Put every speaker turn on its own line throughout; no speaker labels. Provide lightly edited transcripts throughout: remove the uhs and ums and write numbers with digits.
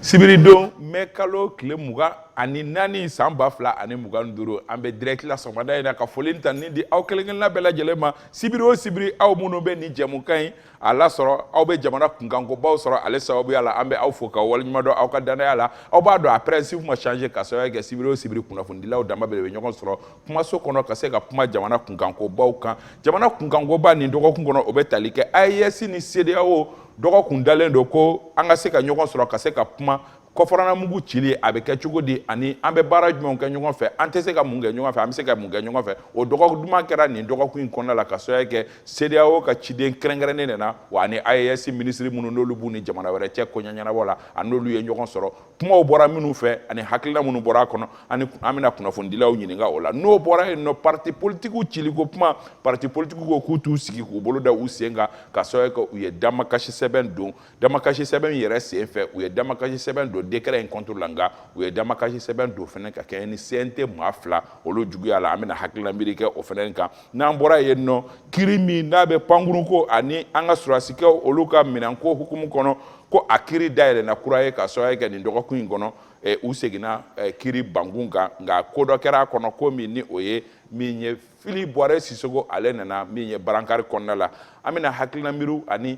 Sibiridon mekalo kile muga ani nani samba fla ani mugan duro ambe direct la somada ina ka folin tan ni di aw kelen la bela jelema sibiri o sibiri aw muno be ni jamukan ala soro aw be jamana kunganko baw soro ale sababu yala ambe aw fo ka walnyuma do aw ka dana yala aw ba do après si ma changer ka so ya sibiri o sibiri kuna fundilaw dama be nyokon soro kuma so kono ka se ka kuma jamana kunganko baw kan jamana kunganko ba ni dogo kungono obetali ke ayesi ni CEDEAO dogo kundalen do ko anga se ka nyokon soro ka se ka kuma kɔfɔrana mugu cili a bɛ kɛ cogo di ani an bɛ baara jumɛnw kɛ ɲɔgɔn fɛ an tɛ se ka mun kɛ ɲɔgɔn fɛ an bɛ se ka mun kɛ ɲɔgɔn fɛ o dɔgɔkun kɛra nin dɔgɔkun in kɔnɔna la ka sababu kɛ CEDEAO ka ciden kɛrɛnkɛrɛnnen de na wa ani AES minisiri minnu n'olu b'u ni jamana wɛrɛ cɛ koɲɛ ɲɛnabɔ la a n'olu ye ɲɔgɔn sɔrɔ kumaw bɔra minnu fɛ ani hakilina minnu bɔra a kɔnɔ ani an bɛna kunnafonidilaw ɲininka o la n'o bɔra yen nɔ parti politiques cili ko kuma parti politiques ko k'u t'u sigi k'u bolo da u sen kan ka sababu kɛ u ye damakasi sɛbɛn don damakasi sɛbɛn yɛrɛ sen fɛ u ye damakasi sɛbɛn don décret in contre langa u ye damakasi sɛbɛn don fɛnɛ ka kɛ ni CNT maa fila olu juguya la an bɛna hakilina miiri kɛ o fɛnɛ kan n'an bɔra yen nɔ kiri min n'a bɛ pankurunko ani an ka sɔrɔdasikɛw olu ka minɛnko hukumu kɔnɔ ko a kiri dayɛlɛnna kura ye ka sababu kɛ nin dɔgɔkun in kɔnɔ u seginna kiri bankun kan nka ko dɔ kɛra a kɔnɔ ko min ni o ye min ye Fili Bɔrɛ Sisogo ale nana min ye barankari kɔnɔna la an bɛna hakilina miiriw ani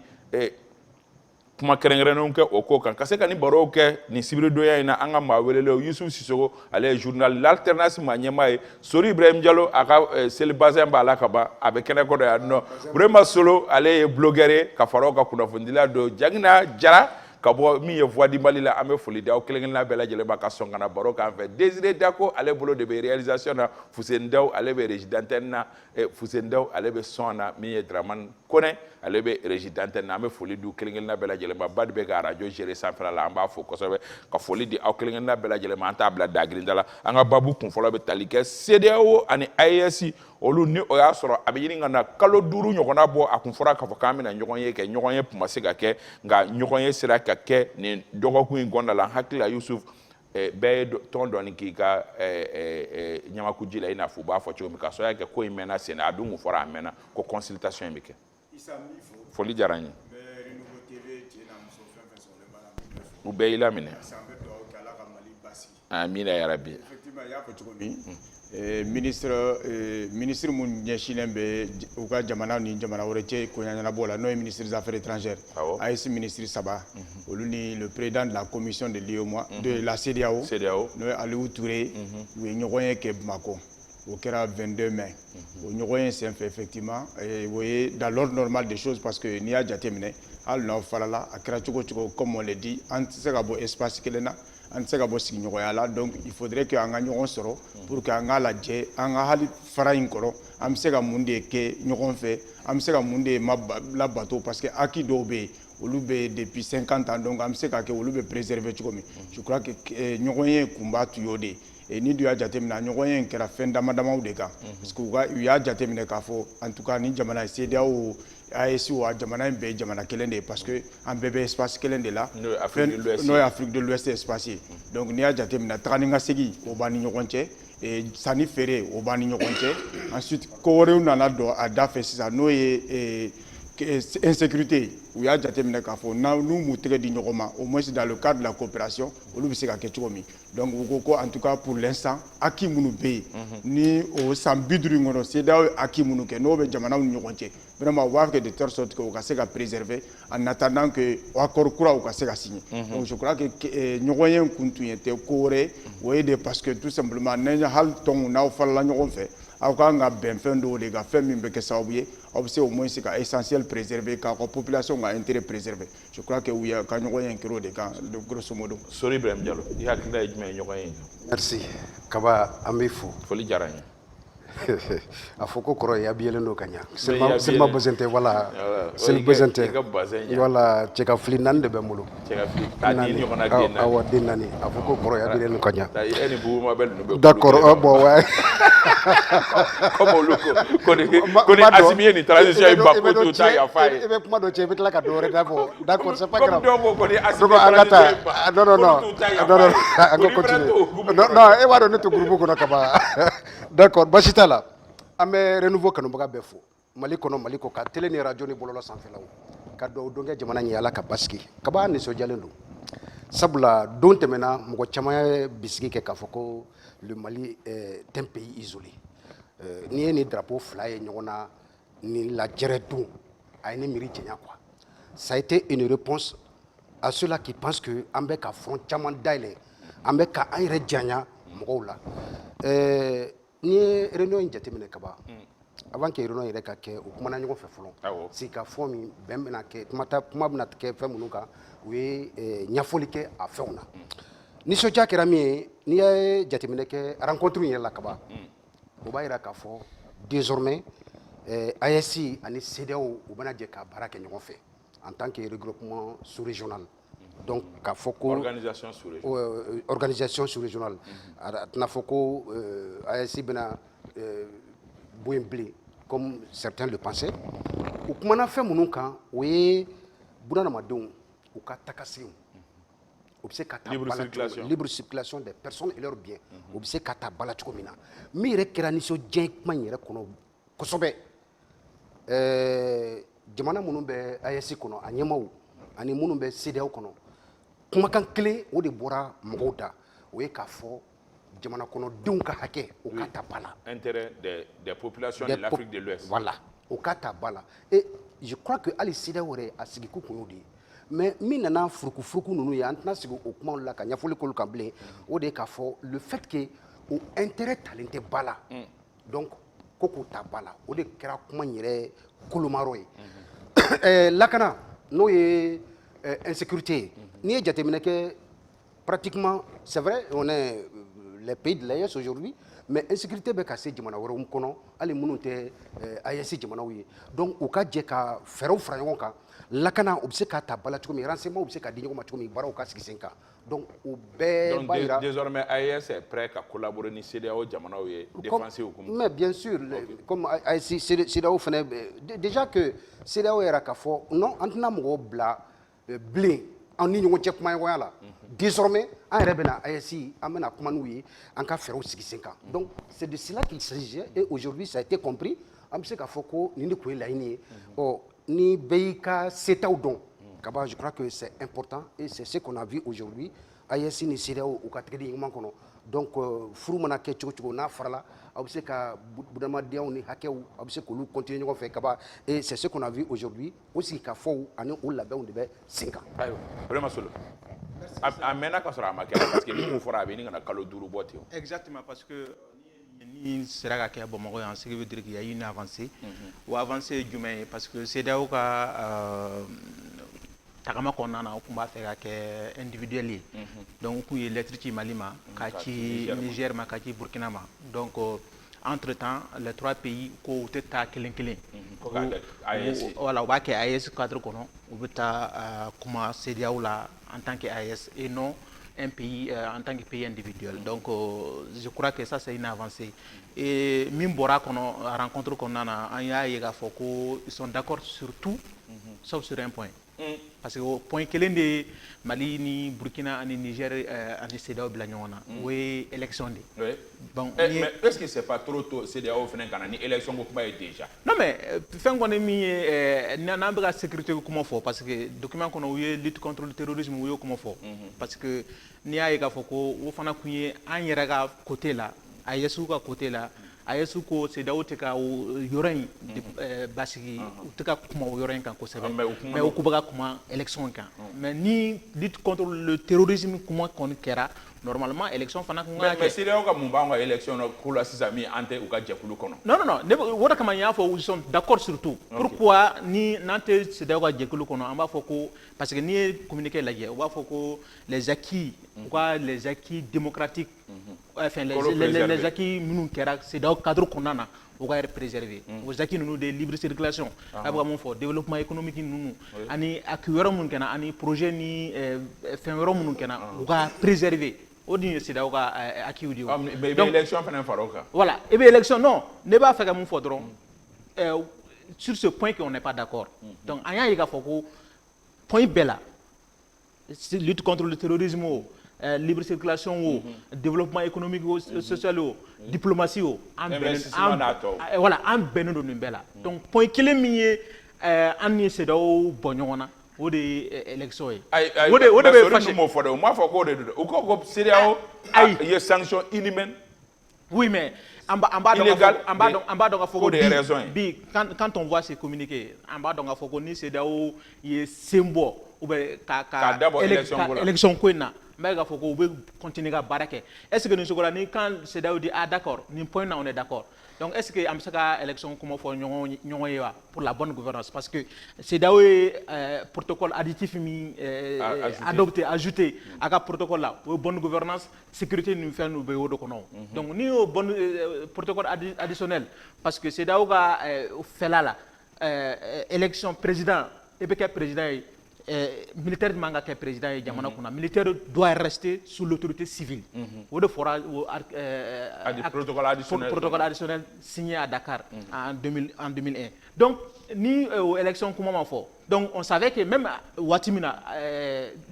kuma kɛrɛnkɛrɛnnenw kɛ o ko kan ka se ka ni barow kɛ nin sibiridonya in na an ka maa welelew Yusuf Sisogo ale ye journal l'alternance maa ɲɛmaa ye Sori Ibrahim Diallo a ka seli bazin b'a la ka ban a bɛ kɛnɛ kɔrɔ yan nɔ Burema Solo ale ye blogueur ye ka fara o ka kunnafonidila don Jagina Jara ka bɔ min ye Voix du Mali la an bɛ foli di aw kelen-kelenna bɛɛ lajɛlen ma ka sɔn ka na baro k'an fɛ Désiré Dako ale bolo de bɛ réalisation na Fuseni Daw ale bɛ régie d'antenne na Fuseni Daw ale bɛ son na min ye Dramane Konɛ ale bɛ régie d'antenne na an bɛ foli di kelen-kelenna bɛɛ lajɛlen ma ba de bɛ ka radio gérer sanfɛla la an b'a fo kosɛbɛ ka foli di aw kelen-kelenna bɛɛ lajɛlen ma an t'a bila dagirinda la an ka babu kunfɔlɔ bɛ tali kɛ CEDEAO ani AES olu ni o y'a sɔrɔ a bɛ ɲini ka na kalo 5 ɲɔgɔnna bɔ a kun fɔra k'a fɔ k'an bɛna ɲɔgɔn ye kɛ ɲɔgɔn ye tun ma se ka kɛ nka ɲɔgɔn ye sera ka kɛ nin dɔgɔkun in kɔnɔna la n hakili la Yusuf bɛɛ ye tɔn dɔɔni k'i ka ɲamakuji la i n'a fɔ u b'a fɔ cogo min ka sɔrɔ kɛ ko in mɛnna sen na a dun kun fɔra a mɛnna ko consultation in bɛ kɛ foli diyara n ye u bɛɛ y'i laminɛ amina yarabi
ministre mun ɲɛsinnen bɛ u ka jamana ni jamana wɛrɛ cɛ koɲɛ ɲɛnabɔ la n'o ye ministre des affaires étrangères AES ministre saba olu ni le président de la commission de l'UEMOA de la CEDEAO n'o ye Aliou Touré u ye ɲɔgɔn ye kɛ Bamako o kɛra 22 mai o ɲɔgɔn ye senfɛ effectivement o ye dans l'ordre normal des choses parce que n'i y'a jateminɛ hali n'aw farala a kɛra cogo cogo comme on le dit an tɛ se ka bɔ espace kelen na an tɛ se ka bɔ sigiɲɔgɔnya la donc il faudrait que an ka ɲɔgɔn sɔrɔ pour que an k'a lajɛ an ka hali fara in kɔrɔ an bɛ se ka mun de kɛ ɲɔgɔn fɛ an bɛ se ka mun de labato parce que acquis dɔw bɛ yen olu bɛ depuis 50 ans donc an bɛ se ka kɛ olu bɛ préserver cogo min je crois que ɲɔgɔn ye kunba tun y'o de ye ni dun y'a jateminɛ ɲɔgɔn ye in kɛra fɛn dama damaw de kan parce que u y'a jateminɛ k'a fɔ en tout cas ni jamana CEDEAO AES wa jamana in bɛɛ ye jamana kelen de ye parce que an bɛɛ bɛ espace kelen de la n'o ye Afrique de l'Ouest espace ye donc n'i y'a jateminɛ taga ni ka segin o b'an ni ɲɔgɔn cɛ sanni feere o b'an ni ɲɔgɔn cɛ ensuite ko wɛrɛw nana don a da fɛ sisan n'o ye insécurité u y'a jateminɛ k'a fɔ n'u m'u tɛgɛ di ɲɔgɔn ma au moins dans le cadre de la coopération olu bɛ se ka kɛ cogo min donc u ko ko en tout cas pour l'instant acquis minnu bɛ yen ni o san 50 in kɔnɔ CEDEAO ye acquis minnu kɛ n'o bɛ jamanaw ni ɲɔgɔn cɛ vraiment u b'a kɛ de telle sorte que u ka se ka préserver en attendant que accord kura u ka se ka signer donc je crois que ɲɔgɔn ye kun tun ye tɛ ko wɛrɛ o ye de parce que tout simplement hali tɔnw n'aw farala ɲɔgɔn fɛ aw kan ka bɛn fɛn dɔw de kan fɛn min bɛ kɛ sababu ye aw bɛ se au moins ka essentiel préserver k'a ka population ka intérêt préserver je crois que u ye ka ɲɔgɔn ye kɛra o de kan grosso modo.
Sori Ibrahim Diallo i hakilina ye jumɛn ye ɲɔgɔn ye.
Merci Kaba an b'i fo.
Foli diyara n ye.
a fɔ ko kɔrɔ ye a biyelen don ka ɲa selima bazin tɛ wala seli bazin tɛ wala cɛkafili 4 de bɛ n bolo awɔ den 4 a fɔ ko kɔrɔ ye a biyelen don ka ɲa d'accord bon ouais
comme olu ko ni Asimi ye nin transition ye Bakoto ta yafa ye
i bɛ kuma dɔ cɛ i bɛ tila ka dɔ wɛrɛ dabɔ d'accord c'est pas grave
comme dɔw ko ni Asimi
donc an ka taa non an ka continuer non e b'a dɔn ne tɛ groupe kɔnɔ ka ban d'accord basi t'a la an bɛ renouveau kanubaga bɛɛ fo Mali kɔnɔ Mali kɔ ka télé ni radio ni bɔlɔlɔ sanfɛlaw ka dugawu don kɛ jamana ɲɛ Ala ka basigi Kaba nisɔndiyalen don sabula don tɛmɛna mɔgɔ caman ye bisigi kɛ k'a fɔ ko le Mali est un pays isolé n'i ye nin drapeau fila ye ɲɔgɔn na ni lajɛrɛ don a ye ne miiri jɛnya quoi. Ça a été une réponse à ceux-là qui pensent que an bɛ ka front caman dayɛlɛ an bɛ ka an yɛrɛ janya mɔgɔw la n'i ye réunion in jateminɛ kaban avant que réunion yɛrɛ ka kɛ o kumana ɲɔgɔn fɛ fɔlɔ sigikafɔ min bɛn bɛna kɛ kuma bɛna kɛ fɛn minnu kan u ye ɲɛfɔli kɛ a fɛnw na nisɔndiya kɛra min ye n'i ye jateminɛ kɛ rencontre in yɛrɛ la kaban o b'a jira k'a fɔ désormais AES ani CEDEAO u bɛna jɛ ka baara kɛ ɲɔgɔn fɛ en tant que regroupement sous-régional donc k'a fɔ ko organisation sous-régionale a tɛna fɔ ko AES bɛna bɔ yen bilen comme certains le pensaient u kumana fɛn minnu kan o ye bunadamadenw u ka tagasiw u bɛ se ka taa libre circulation des personnes et leurs biens u bɛ se ka taa bala cogo min na min yɛrɛ kɛra nisɔndiya kuma in yɛrɛ kɔnɔ kosɛbɛ jamana minnu bɛ AES kɔnɔ a ɲɛmaaw ani minnu bɛ CEDEAO kɔnɔ kumakan kelen o de bɔra mɔgɔw da o ye k'a fɔ jamana kɔnɔdenw ka hakɛ o ka ta ba la.
Intérêt des populations de l'Afrique de l'Ouest.
Voilà o ka ta ba la et je crois que hali CEDEAO yɛrɛ a sigikun kun y'o de ye mais min nana furukufuruku ninnu ye an tɛna sigi o kumaw la ka ɲɛfɔli k'olu kan bilen o de ye k'a fɔ le fait que o intérêt talen tɛ ba la donc ko k'o ta ba la o de kɛra kuma in yɛrɛ kolomayɔrɔ ye lakana n'o ye insécurité ye n'i ye jateminɛ kɛ pratiquement c'est vrai on est les pays de l'AES aujourd'hui mais insécurité bɛ ka se jamana wɛrɛw kɔnɔ hali minnu tɛ AES jamanaw ye donc u ka jɛ ka fɛɛrɛw fara ɲɔgɔn kan lakana u bɛ se ka ta bala cogo min renseignement u bɛ se ka di ɲɔgɔn ma cogo min baaraw ka sigi sen kan donc o bɛɛ b'a jira
désormais AES est prêt ka collaborer ni CEDEAO jamanaw ye défense hukumu
mais bien sûr comme AES CEDEAO fana déjà que CEDEAO yɛrɛ k'a fɔ non an tɛna mɔgɔw bila bilen an ni ɲɔgɔn cɛ kumaɲɔgɔnya la désormais an yɛrɛ bɛna AES an bɛna kuma n'u ye an ka fɛɛrɛw sigi sen kan donc c'est de cela qu'il s'agit et aujourd'hui ça a été compris an bɛ se k'a fɔ ko nin de kun ye laɲini ye ni bɛɛ y'i ka setaw dɔn kaban je crois que c'est important et c'est ce qu'on a vu aujourd'hui AES ni CEDEAO u ka tigɛli ɲuman kɔnɔ donc furu mana kɛ cogo cogo n'a farala aw bɛ se ka budamadenyaw ni hakɛw aw bɛ se k'olu continuer ɲɔgɔn fɛ kaban et c'est ce qu'on a vu aujourd'hui o sigikafɔw ani o labɛnw de bɛ sen kan.
ayiwa vraiment Solo a mɛnna ka sɔrɔ a ma kɛ parce que ni mun fɔra a bɛ ɲini ka na kalo 5 bɔ ten.
Exactement parce que ni sera ka kɛ Bamakɔ yan ce qui veut dire qu'il y a une avancée o avancée ye jumɛn ye parce que CEDEAO ka tagama kɔnɔna na o tun b'a fɛ ka kɛ individuel ye donc u tun ye lettre ci Mali ma ka ci Niger ma ka ci Burkina ma donc entre temps les trois pays ko u tɛ taa kelen kelen voilà u b'a kɛ AES cadre kɔnɔ u bɛ taa kuma CEDEAO la en tant que AES et non un pays en tant que pays individuel. Donc je crois que ça c'est une avancée. Et min bɔra kɔnɔ a rencontre kɔnɔna na an y'a ye k'a fɔ ko ils sont d'accord sur tout sauf sur un point. Parce que point kelen de Mali ni Burkina ani Niger ani CEDEAO bila ɲɔgɔn na o ye élection de.
Oui. Bon, mais est-ce que c'est pas trop tôt CEDEAO fana ka na ni élection ko kuma ye déjà? Non
mais fɛn kɔni min ye n'an bɛ ka sécurité ko kuma fɔ parce que document kɔnɔ u ye lutte contre le terrorisme u y'o kuma fɔ parce que n'i y'a ye k'a fɔ ko o fana kun ye an yɛrɛ ka côté la AES ka côté la AES ko CEDEAO tɛ ka o yɔrɔ in basigi u tɛ ka kuma o yɔrɔ in kan kosɛbɛ mais u ko bɛ ka kuma élection kan mais ni lutte contre le terrorisme kuma kɔni kɛra normalement élection fana kun ka kɛ. Mais
CEDEAO ka mun b'an ka élection na ko la sisan min an tɛ u ka jɛkulu kɔnɔ.
Non o de kama n y'a fɔ ils sont d'accord sur tout. Pourquoi ni n'an tɛ CEDEAO ka jɛkulu kɔnɔ an b'a fɔ ko parce que n'i ye communiqué lajɛ u b'a fɔ ko les acquis u ka les acquis démocratiques enfin les acquis minnu kɛra CEDEAO cadre kɔnɔna na o ka être préservé aux acquis ninnu de libre circulation a bɛ ka mun fɔ développement économique ninnu ani acquis wɛrɛ minnu kɛra ani projet ni fɛn wɛrɛ minnu kɛra u ka préserver o dun ye CEDEAO ka acquis de ye.
Mais i bɛ élection fana fara o kan.
Voilà i bɛ élection non ne b'a fɛ ka mun fɔ dɔrɔn sur ce point qu'on n'est pas d'accord donc an y'a ye k'a fɔ ko point bɛɛ la lutte contre le terrorisme o libre circulation o développement économique o social o diplomatie o voilà an bɛnnen don nin bɛɛ la donc point kelen min ye an ni CEDEAO bɔ ɲɔgɔn na
o de ye élection ye.
o de bɛ fâché mo fɔ dɛ o m'a fɔ k'o de don u ko ko CEDEAO ye sanction inhumaine.
Oui, mais en bas dans quand on voit ces communiqués, en bas dans la ni CEDEAO ye symbole ou bien élection ko na mais ga foko ou continuer à baraquer. Est-ce que nous sommes quand CEDEAO dit ah d'accord, ni point là on est d'accord. Donc est-ce que amsaka élection comment faut pour la bonne gouvernance parce que CEDEAO protocole additif adopté ajouté à la protocole là bonne gouvernance sécurité nous fait nous béo de kono. Donc ni au bon protocole additionnel parce que CEDEAO ga fait là élection président et puis président militaire manga que président et jamana kuna militaire doit rester sous l'autorité civile. Ou de fora protocole additionnel signé à Dakar en 2001. Donc ni élection comment on fait. Donc on savait que même Watimina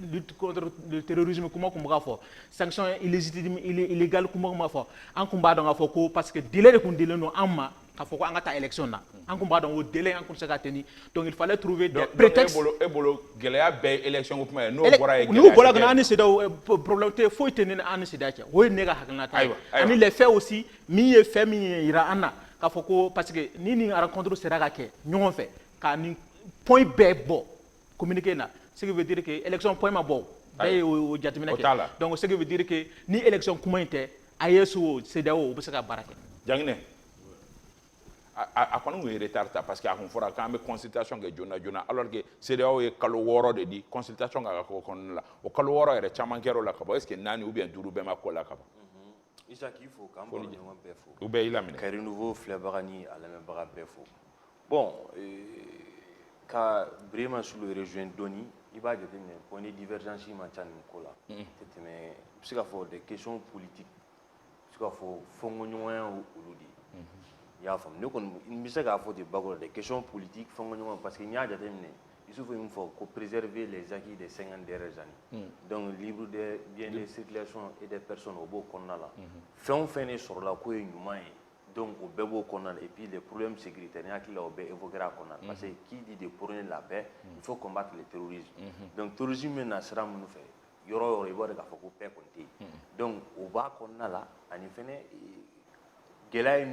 lutte contre le terrorisme comment on fait. Sanctions illégales comment on fait. En combat dans afoko parce que délai de délai no amma il faut qu'on ait élection là. En combat dans le délai en conseil tenir. Donc il fallait trouver des prétextes.
Et bolo gelaya be élection ko ma no bora
nous bora gna ani c'est problème te faut tenir ani c'est dacha. Oui nega hakna ta. Ani les faits aussi mi fait mi ira ana ka foko parce que ni rencontre sera ga ke ñon fait ka ni point be bo communiquer là. Ce qui veut dire que élection point ma bo. Bay au jatimina ke. Donc ce qui veut dire que ni élection comment était ayesu CEDEAO o saka barake.
Jangine a kɔni tun retard ta parce que a kun fɔra k'an bɛ consultation kɛ joona joona alors que CEDEAO ye kalo 6 de di consultation ka k'o kɔnɔna la o kalo 6 yɛrɛ caman kɛra o la ka ban est ce que 4 ou bien 5 bɛɛ ma k'o la ka ban.
Isaac il faut k'an bɔ ɲɔgɔn bɛɛ fo.
U bɛɛ y'i laminɛ.
Ka renouveau filɛbaga ni a lamɛnbaga bɛɛ fo. Bon ka Birema Soulou rejoindre dɔɔni i b'a jateminɛ point de divergence ma ca nin ko la. Tɛ tɛmɛ i bɛ se ka fɔ des questions politiques i bɛ se ka fɔ fɔnkɔɲɔgɔnya olu de. Il y a femme. Nous on sait qu'à faut des questions politiques parce qu'il y a des il faut une fois préserver les acquis des 50 dernières années. Donc libre de bien des circulations et des personnes au beau qu'on a là. Fait sur la couille humaine. Donc au bébo qu'on a et puis les problèmes sécuritaires qui l'a évoqué à qu'on a parce que qui dit de prôner la paix, il faut combattre le terrorisme. Donc terrorisme maintenant sera mon fait. Il y aura des faut paix compter. Donc au bas qu'on a là, en effet Gela est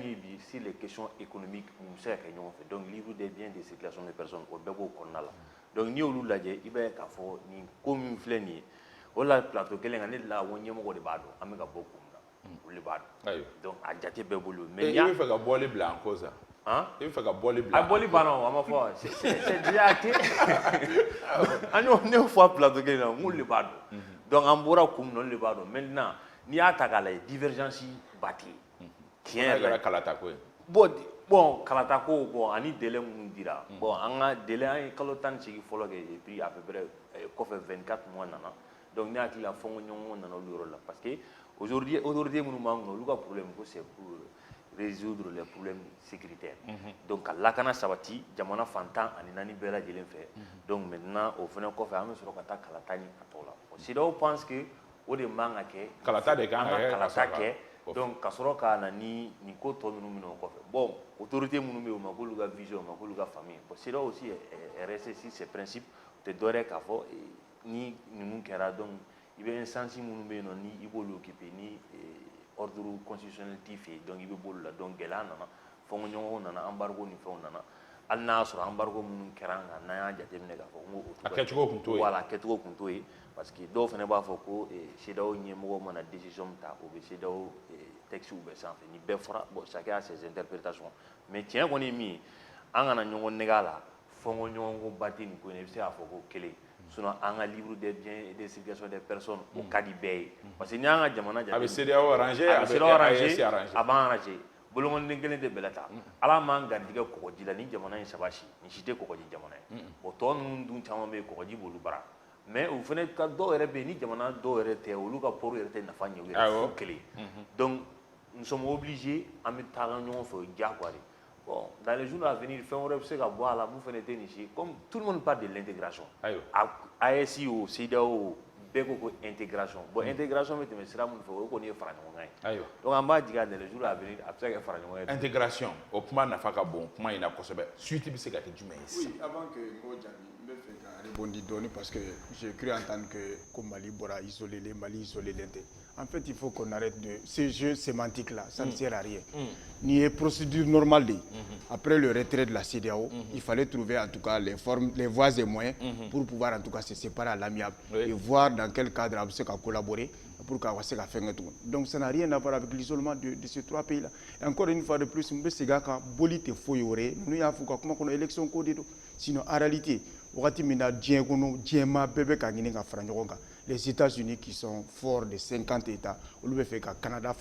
sur les questions économiques, nous savons que nous fait. Donc, livre des biens de circulation des personnes au Bébo Konala. Donc, nous avons dit que nous avons une commune flènie. On a plateau qui est là où nous avons des barres. Nous avons beaucoup de barres. Donc, à Djati Bébolo. Mais il y a.
Il faut que bois les blancs, ça.
Hein?
Il faut que bois les blancs.
Ah, bois les blancs, on va voir. C'est déjà acté. Nous avons plateau qui est là où les barres. Donc, on va voir comment les barres. Maintenant, il y a la divergence bâtie. Tiens, bon, Kalatako, bon, ani délai mun dira. Bon, anga délai en kalotan sigi follow et puis à peu près 24 mois nana. Donc n'a qu'il a fonds nana là parce que aujourd'hui nous manquons le problème c'est pour résoudre les problèmes sécuritaires. Donc la kana sabati jamana fantan ani nani bela jelen fait. Donc maintenant au final ko fait am sur kata kalatani atola. Si on pense que au de manga ke
kalata de
kalata ke donc kasoro ka na ni ko to minnu ko fait. Bon, autorité minnu be o ma ko lu ga vision ma ko lu ga famille. Bon, c'est là aussi rester sur ces principes de dorer ka fo ni mun kera donc il be instance minnu be no ni i bolo occuper ni ordre constitutionnel tifé donc il be bolo la donc gela nana fongo nyongo nana embargo ni fo nana al na so embargo minnu kera na ya jatemne ga fo ngo
aketgo kunto
voilà aketgo kunto parce que do fene ba fo ko CEDEAO nyemo mo na décision ta o be CEDEAO texte ou be sans ni be fora bon chacun a ses interprétations mais tiens on est mis angana nyongo negala fongo nyongo batini ko ne se a fo ko kele sinon anga libre des biens et des circulation des personnes au cas du bay parce que nyanga jamana
avec CEDEAO arrangé
avec arrangé arrangé bolongon ngene de belata ala man gandiga ko jila ni jamana ni sabashi ni cité ko jamana o ton dun tama be ko bolu bara mais au fenêtre ka do rebe ni jamana do rete o luka pour rete na fanya o kele donc nous sommes obligés à mettre talent fo diakwari bon dans les jours à venir fait on repse ka boire la vous fenêtre ici comme tout le monde parle de l'intégration ASI au CEDEAO beko ko intégration bon intégration mais sera mon fo ko ni fara ngai donc on va dire dans les jours à venir après que fara ngai
intégration au point na faka bon point ina kosobe suite bi se ka ke jumɛn
oui avant que ngo jami Parce que j'ai cru entendre que comme Mali Bora isolé les Mali isolé l'Inde. En fait, il faut qu'on arrête de ces jeux sémantiques là, ça ne sert à rien. Ni une procédure normale. Après le retrait de la CEDEAO, il fallait trouver en tout cas les formes, les voies et moyens pour pouvoir en tout cas se séparer à l'amiable et voir dans quel cadre on peut collaborer pour qu'on puisse faire un tour. Donc ça n'a rien à voir avec l'isolement de ces trois pays-là. Et encore une fois de plus, on peut se dire que bolite foyore, nous avons comment qu'on a élection codée. Sinon en réalité, les États-Unis qui sont forts de 50 États, Canada,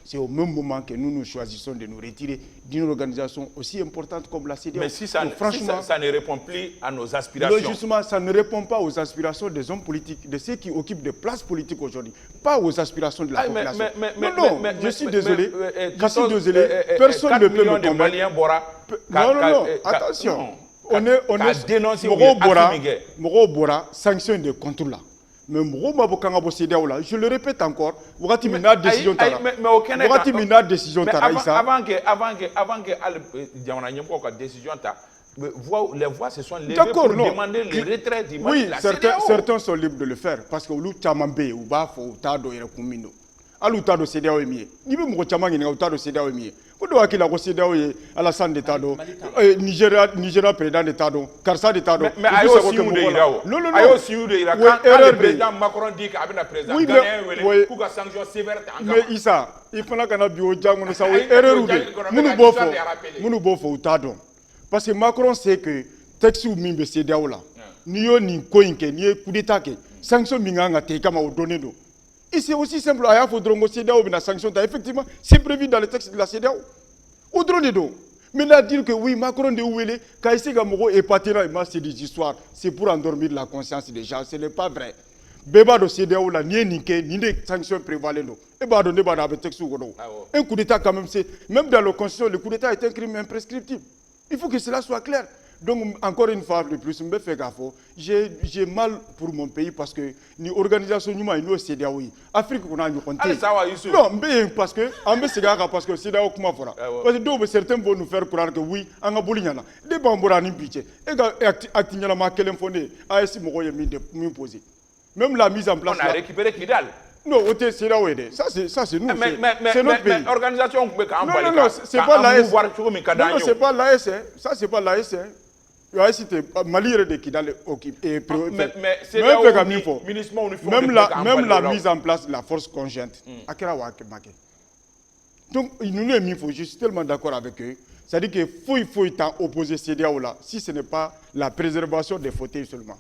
c'est au même moment que nous choisissons de nous retirer d'une organisation aussi importante comme la CEDEAO.
Mais si ça, franchement, ça ne répond plus à nos aspirations.
Justement, ça ne répond pas aux aspirations des hommes politiques, de ceux qui occupent des places politiques aujourd'hui, pas aux aspirations de la population. Je suis désolé. Personne ne peut me combattre. Non, attention. On est dénoncé Moro Bora sanction de contrôle là. Mais Moro Mabokanga Bosédéo là, je le répète encore, Wagati mina décision tara. Wagati mina décision tara
avant que Diamana Nyemko ka décision ta, les voix se sont levées pour demander le retrait du Mali.
Oui, certains sont libres de le faire parce que lu chamambe ou ba fo tado yere kumindo. Alu tado CEDEAO emiye. Ni be mo chamangi nga tado CEDEAO emiye. Kodo akila ko CEDEAO ye Alassane de Tado, Nigeria président de Tado, Karsa de Tado.
Mais ayo si ou de Irao. Non. Ayo si ou de Irao. Quand le président Macron dit qu'il a président gagné pour que sanction sévère en
mais Issa, il faut que na bio jango sa oui erreur ou de. Munu bofo Tado. Parce que Macron sait que texte ou mimbe CEDEAO là. Ni yo ni koinke ni coup d'état ke sanction minganga te kama o donné do. Et c'est aussi simple, il faut que CEDEAO ait sanction. Effectivement, c'est prévu dans le texte de la CEDEAO. Mais là, dire que oui, Macron de Ouélé, quand il s'est épaté, c'est des histoires. C'est pour endormir la conscience des gens. Ce n'est pas vrai. Béba de CEDEAO, là, ni des sanctions prévalentes. Et bah, donné dans le texte. Un coup d'État, quand même, c'est. Même dans la Constitution, le coup d'État est un crime imprescriptible. Il faut que cela soit clair. Donc, encore une fois de plus, j'ai mal pour mon pays parce que l'organisation est CEDEAO. L'Afrique, on a une compte. Non, parce que CEDEAO, comment fera. Parce que certains vont nous faire croire que oui, on a bouli. Des bambous ni pitié. Et activement, ma quelle fondée, ASI Mogoye m'y poser. Même la mise en place.
On a récupéré Kidal.
Non, c'est là où il est. Ça, c'est nous. C'est notre pays.
Organisation,
non, c'est pas l'AS. Non, c'est pas l'AS. Ça, c'est pas l'AS. Mali de Kidal occupé. Même la mise en place de la force conjointe. Donc, je suis tellement d'accord avec eux. C'est-à-dire qu'il faut opposer CEDEAO là, si ce n'est pas la préservation des fauteuils seulement.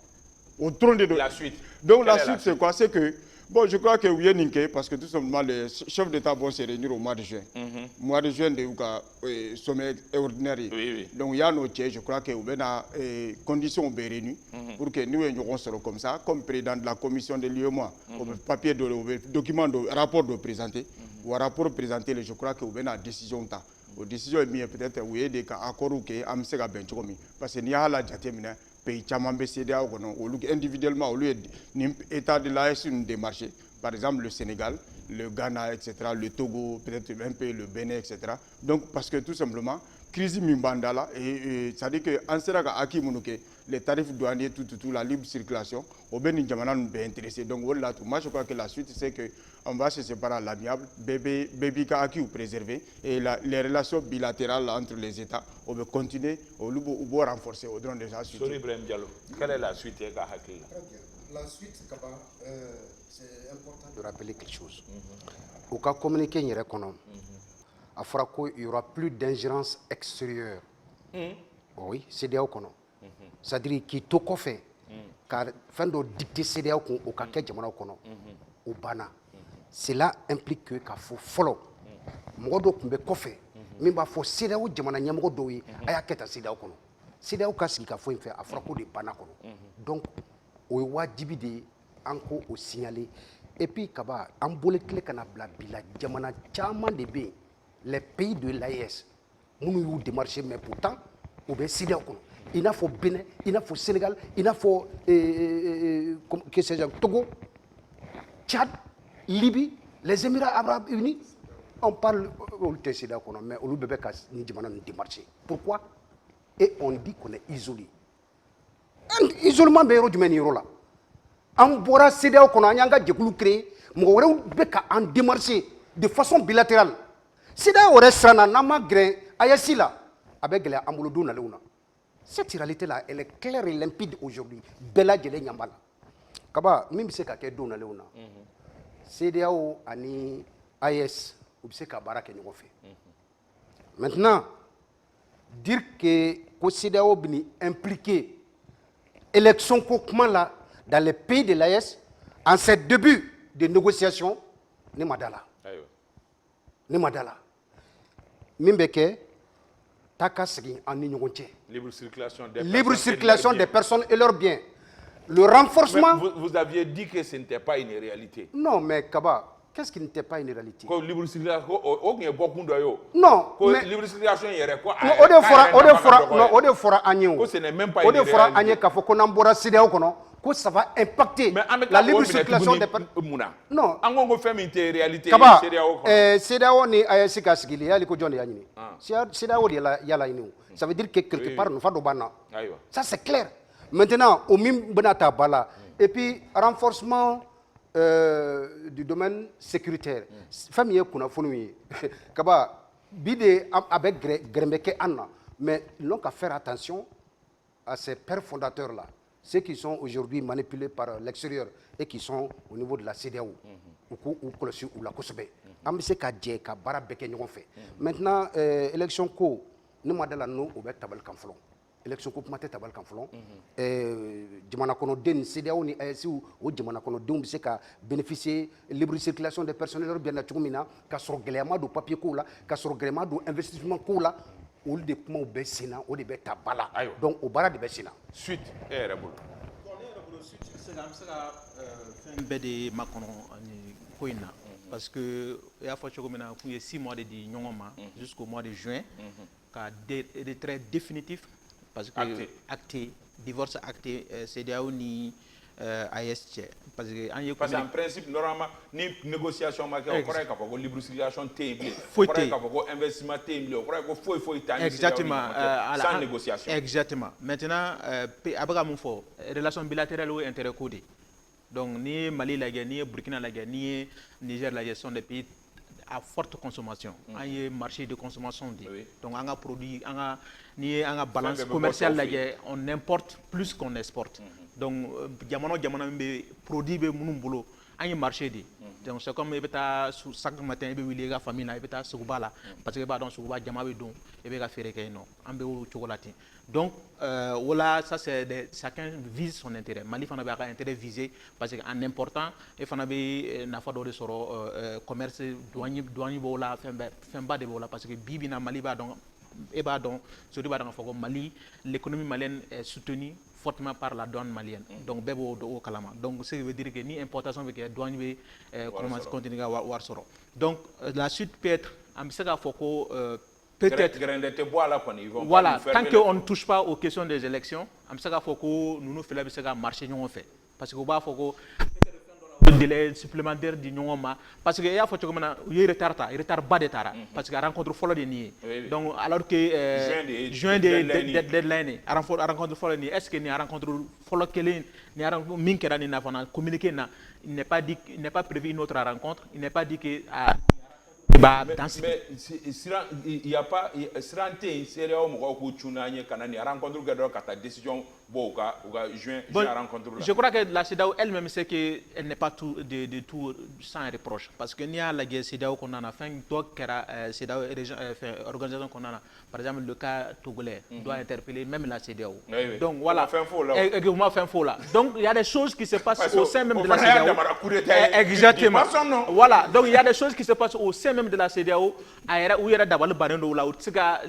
Au trône de
la suite.
Donc la suite, c'est quoi? C'est que, bon, je crois que oui, parce que tout simplement, les chefs d'État vont se réunir au mois de juin. Mois de juin, le sommet ordinaire.
Oui.
Donc il y a nos tiers, je crois que vous avez conditions réunies pour que nous soyons comme ça, comme président de la commission de l'UEMOA, papier, document, rapport de présenter, ou rapport présenté, je crois que vous avez une décision. La décision est mise peut-être, oui, des accords ou que Amsega Benchomi, parce qu'il y a la jatemina. Pays Tchamambé CEDEAO, individuellement, au lieu d'État de l'AS, une démarche, par exemple le Sénégal, le Ghana, etc., le Togo, peut-être un peu le Bénin, etc. Donc, parce que tout simplement, crise Mimbandala, et ça dit qu'en Sénégal, les tarifs douaniers, tout, la libre circulation, au Bénin, nous est intéressé. Donc, voilà, moi, je crois que la suite, c'est qu'on va se séparer à l'amiable, bébé Aki ou préserver, et les relations bilatérales entre les États, on va continuer, on va renforcer au drone de la suite.
Sorry, Ibrahim Diallo, quelle est la suite?
La suite, c'est important de rappeler quelque chose. Au cas communiqué, il y aura plus d'ingérence extérieure. Oui, CEDEAO. C'est-à-dire qu'il y a fait, car fin de dicter CEDEAO au cas au Bana. Cela implique que qu'il faut follow. Modo kumbe kofe. Mimba faut CEDEAO jamana nyamogo doyi aya keta CEDEAO kono. CEDEAO kasi ka faut faire afrako de Bana kono. Donc o wajibi de anko o signaler et puis kaba ambole kle kana bla bila jamana chama de be les pays de l'AES nous nous démarcher mais pourtant au be CEDEAO kono. Il faut Bénin, il faut Sénégal, il faut Togo, Tchad, Libye, les Émirats Arabes Unis. On parle au TCDA, mais on ne peut pas démarcher. Pourquoi? et on dit qu'on est isolé. Isolement, mais là. On boira CDAO qu'on a créé, en démarcher de façon bilatérale. CDAO reste un grain, ayasila, avec les amouloudou na leuna. Cette réalité-là, elle est claire et limpide aujourd'hui. Bella Djele Nyambala. Kaba, même si c'est don na leuna. CDAO ani AS, ou c'est kabara que nous fait. Maintenant, dire que CDAO est impliqué élection là dans les pays de l'AS en ce début de négociation, ne madala. Ne madala. Mimbeke, taka segi en
libre circulation
des personnes et leurs biens. Le renforcement.
Vous aviez dit que ce n'était pas une réalité.
Non, mais Kaba, qu'est-ce qui n'était pas une réalité?
Libre circulation,
non,
mais libre circulation, il y a quoi?
Ce n'est même pas une réalité. Ça va impacter la libre circulation des personnes. Non. Kaba, CDAO ni ASK Sigili, ya liko John Yanini. CDAO yala inu. Ça veut dire que quelque part nous fa do bana. Ça c'est clair. Maintenant, au mim benata bala et puis renforcement du domaine sécuritaire. Famille kuna fonu Kaba bide avec Grembeke Anna, mais ils n'ont qu'à faire attention à ces pères fondateurs là. Ceux qui sont aujourd'hui manipulés par l'extérieur et qui sont au niveau de la CDAO ou la Kosobe. Maintenant, élection ko, nous avons fait tabal kamflon. Élection ko mate tabal kamflon. Jamana kono den CDAO ni ASU ou jamana kono den se ka bénéficier libre circulation des personnels bien na tchumina ka soro gelema do papier ko la ka soro gelema do investissement ko la. Ou de kuma au Bessina, ou de Betabala. Donc, au Bara de Bessina.
Suite,
parce que il y a 6 mois de jusqu'au mois de juin, des traits définitifs, parce que acté, divorce acté, CDAO ni AS. Parce
qu'en principe, normalement, ni négociation, on libre circulation, investissement,
exactement,
sans négociation.
Exactement. Maintenant, relation bilatérale ou intérêt codé. Donc, ni Mali, ni Burkina, ni Niger, sont des pays à forte consommation. Il y a un marché de consommation. Donc, on a produit, on a balance commerciale, on importe plus qu'on exporte. Donc, les produits sont un marché. Donc, c'est comme chaque matin, il y a famille, il y a parce que donc, voilà, ça c'est chacun vise son intérêt. Mali a un intérêt visé parce qu'en important, il faut que commerce douanier parce que Bibi na Mali Mali, l'économie malienne est soutenue fortement par la douane malienne. Donc, donc, ça veut dire que ni importation avec la douane continue à voir. Donc, la suite peut être, peut-être. Voilà, tant qu'on ne touche pas aux questions des élections, nous nous faisons marcher fait. Parce que le délai supplémentaire du Nyoma, parce qu'il y a un retard bas de tara, parce qu'il y a rencontre folle de nier. Donc, alors que juin de deadline, rencontre folle de nier, est-ce qu'il y a rencontre folle qu'il y a communiqué, il n'est pas prévu une autre rencontre, il n'est pas dit que.
Mais il n'y a pas
je crois que la CEDEAO elle-même sait qu'elle n'est pas de tout sans reproche. Parce que nous avons la CEDEAO qu'on a fait, la CEDEAO organisation qu'on a, par exemple le cas togolais, doit interpeller même la CEDEAO. Donc voilà. Donc il y a des choses qui se passent au sein même de la CEDEAO. Exactement. Voilà. Donc il y a des choses qui se passent au sein même de la CEDEAO, où il y a d'abord le baron de là, où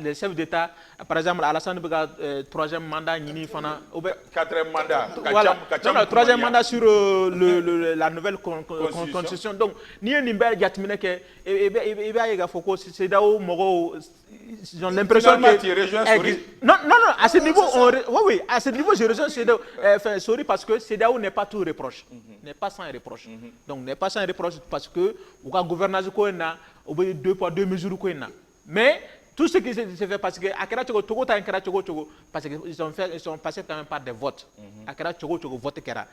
les chefs d'État, par exemple Alassane Bega, 3e mandat, Nini Fana,
4e mandat,
voilà, 3e mandat sur la nouvelle constitution. Donc, ni un nimbe yatmine que il va y avoir CEDEAO Moro, j'ai l'impression que non, à ce niveau, oui, à ce niveau, je rejoins CEDEAO, sorry parce que CEDEAO n'est pas tout reproche, n'est pas sans reproche. Donc, n'est pas sans reproche parce que au gouvernance qu'on a, au 2 poids 2 mesures qu'on a, mais tout ce qui se fait parce que Akera Togo ta Akera Togo parce que ils sont passés quand même par des votes. Akera Togo vote Kera.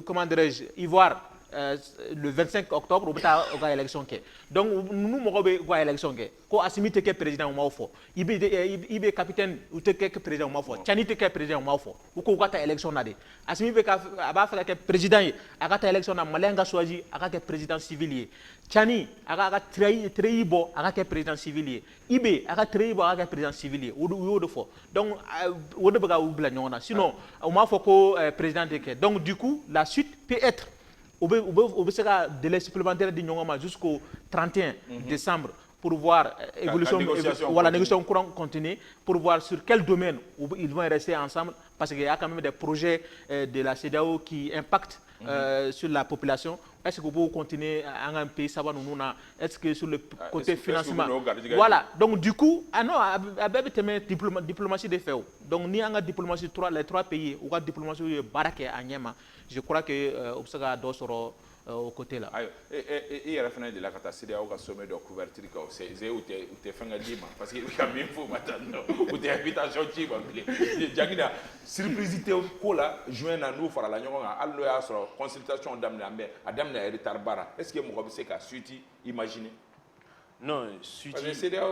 Comment dirais-je, Ivoire le 25 octobre on a élection donc nous avons une élection ko Assimi te président au fo ibe capitaine ou te président au fo Tchani te président au fo ou ko ta élection na de Assimi be aba fa ke président aka ta élection na malenga choisi aka ke président civil Tchani aka trahi bo aka ke président civil ibe aka trahi bo aka président civil ou de fo donc on de baga ou bla nyona sinon on m'a fo ko président de donc du coup la suite peut être on peut délai supplémentaire jusqu'au 31 décembre pour voir la négociation courant continue, pour voir sur quel domaine ils vont rester ensemble, parce qu'il y a quand même des projets de la CEDEAO qui impactent sur la population. Est-ce que vous pouvez continuer à un pays, ça va nous est-ce que sur le côté financement, voilà, donc du coup, avec diplomatie de fait, donc ni en diplomatie les trois pays, ou la diplomatie baraque à Niama, je crois que Obsaga doit se au côté là.
Et il y a de la catastrophe au sommet de couverture, c'est où tu es fait un lima, parce qu'il y a bien faux maintenant, où tu es invitation chiba. Jagina, surprise au cola, joindre à nous, faire la nuit, à l'heure sur consultation d'Amnambe, à Damne et Tarbara. Est-ce que mon c'est qu'à suite, imaginez?
Non, suite.
C'est là,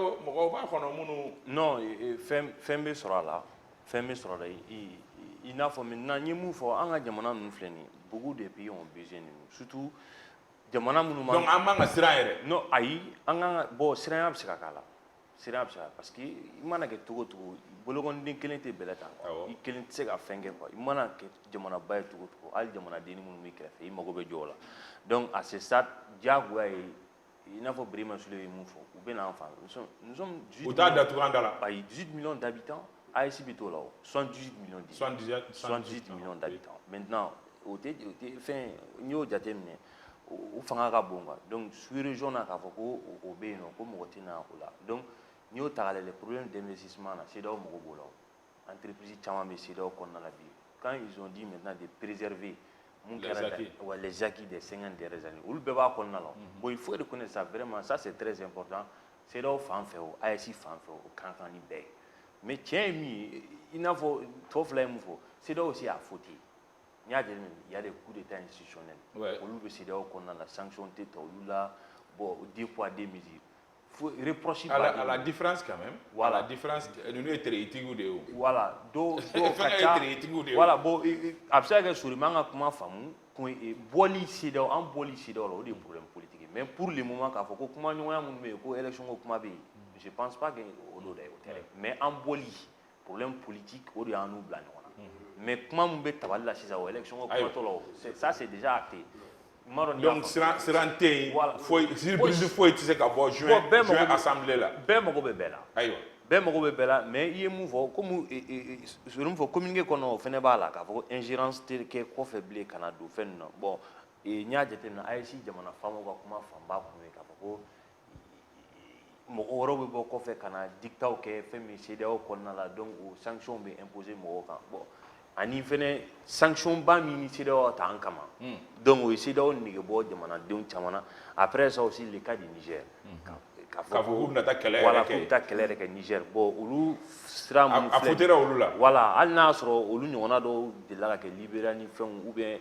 non, fermé sera là, fermé sera là. Il n'a pas maintenant, il nous faut un diamant nous fléni. Beaucoup de pays ont besoin de nous, surtout diamant nous.
Donc, un manque de
non, aïe, un bon sirène c'est parce que il m'a dit que tout, bologon din kelen te belata, il kelen se ka fenge quoi. Il m'a dit que diamant bay tout, al diamant deni nous mikre, il m'a gobé jola. Donc à ce stade, diagwa il n'a pas vraiment sur le moufo, ou bien enfant. Nous sommes 18 millions d'habitants. AIC Bito là, 78 millions d'habitants. 78 millions d'habitants. Maintenant, au fin, nous avons fait bonga. Donc, sur la région, nous avons fait donc, nous avons les problèmes d'investissement. C'est là où nous avons entreprise quand ils ont dit maintenant de préserver les acquis des 50 dernières années, il faut reconnaître ça vraiment, ça c'est très important. C'est là où nous avons fait, AIC fait, mais tiens, il n'a pas c'est là aussi à faute. Il y a des coups d'État institutionnels. On a la sanction, des poids, des mesures. Il faut reprocher.
À la différence quand même. Voilà. La différence, nous sommes très éthiques.
Voilà. Voilà. Bon, absolument, sur le moment, comment faire boli c'est un boli c'est des problèmes politiques. Mais pour le moment, quand faut comment nous avons élection je ne pense pas qu'il y ait mais en boli, problème politique, il y a un blanc. Mais comment on peut travailler là si ça a élection, ça c'est déjà acté.
Donc, c'est rentré. Si le président faut être juin assemblée là.
Mais il y a un comme il faut communiquer qu'on a fait là, ingérence telle que quoi faiblir Canada fait non. Bon, et il y a des thèmes là ici, j'ai mon femme ou comment femme comme mɔgɔ bɛ bɔ kɔfɛ ka na dictat kɛ fɛn min CEDEAO kɔnɔna la donc o sanction bɛ imposer mɔgɔw kan bon ani fɛnɛ sanction ba min ni CEDEAO ta an kama donc o ye CEDEAO nege bɔ jamanadenw caman na après ça aussi le cas du Niger
k'a fɔ k'u bɛna taa kɛlɛ
voilà k'u bɛ taa kɛlɛ yɛrɛ kɛ Niger bon olu sira minnu
filɛ a futera olu la
voilà hali n'a sɔrɔ olu ɲɔgɔnna dɔw delila ka kɛ Libéria ni fɛnw ou bien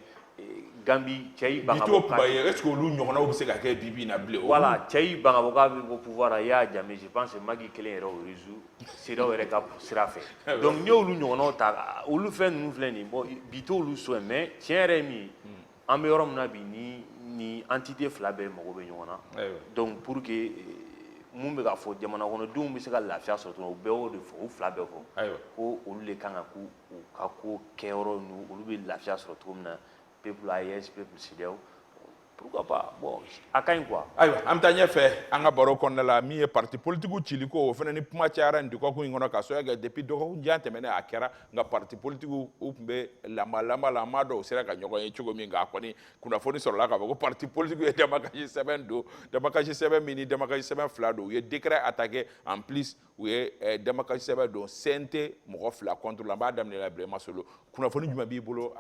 Gambie cɛ bangabɔ
est-ce que olu ɲɔgɔnnaw bɛ se ka kɛ bibi in na bilen
voilà cɛ bangabɔ k'a bɛ bɔ pouvoir la i y'a jame je pense Macky kelen yɛrɛ o réseau CEDEAO yɛrɛ ka sira fɛ donc n'i y'olu ɲɔgɔnnaw ta olu fɛn ninnu filɛ nin bon bi t'olu sɔn mais tiɲɛ yɛrɛ ye min ye an bɛ yɔrɔ min na bi ni entité fila bɛɛ mago bɛ ɲɔgɔn na donc pour que mun bɛ k'a fɔ jamana kɔnɔdenw bɛ se ka lafiya sɔrɔ cogo min u bɛɛ y'o de fɔ u fila bɛɛ fɔ ko olu de kan ka k'u ka ko kɛyɔrɔ ninnu olu bɛ lafiya sɔrɔ cogo min na peuple AES peuple CEDEAO pourquoi pas bon a ka ɲi quoi
ayiwa an bɛ taa ɲɛfɛ an ka baro kɔnɔna la min ye parti politique cili ko o fana ni kuma cayara nin dɔgɔkun in kɔnɔ ka sɔrɔ kɛ depuis dɔgɔkun jan tɛmɛnen a kɛra nka parti politique u tun bɛ lama la an m'a dɔn u sera ka ɲɔgɔn ye cogo min nka kɔni kunnafoni sɔrɔla k'a fɔ ko parti politique ye damakasi sɛbɛn don damakasi sɛbɛn min ni damakasi sɛbɛn fila don u ye décret attaqué en plus u ye démocratie sɛbɛn don CNT mɔgɔ 2 contre la n b'a daminɛ la Birama Solo kunnafoni jumɛn b'i bolo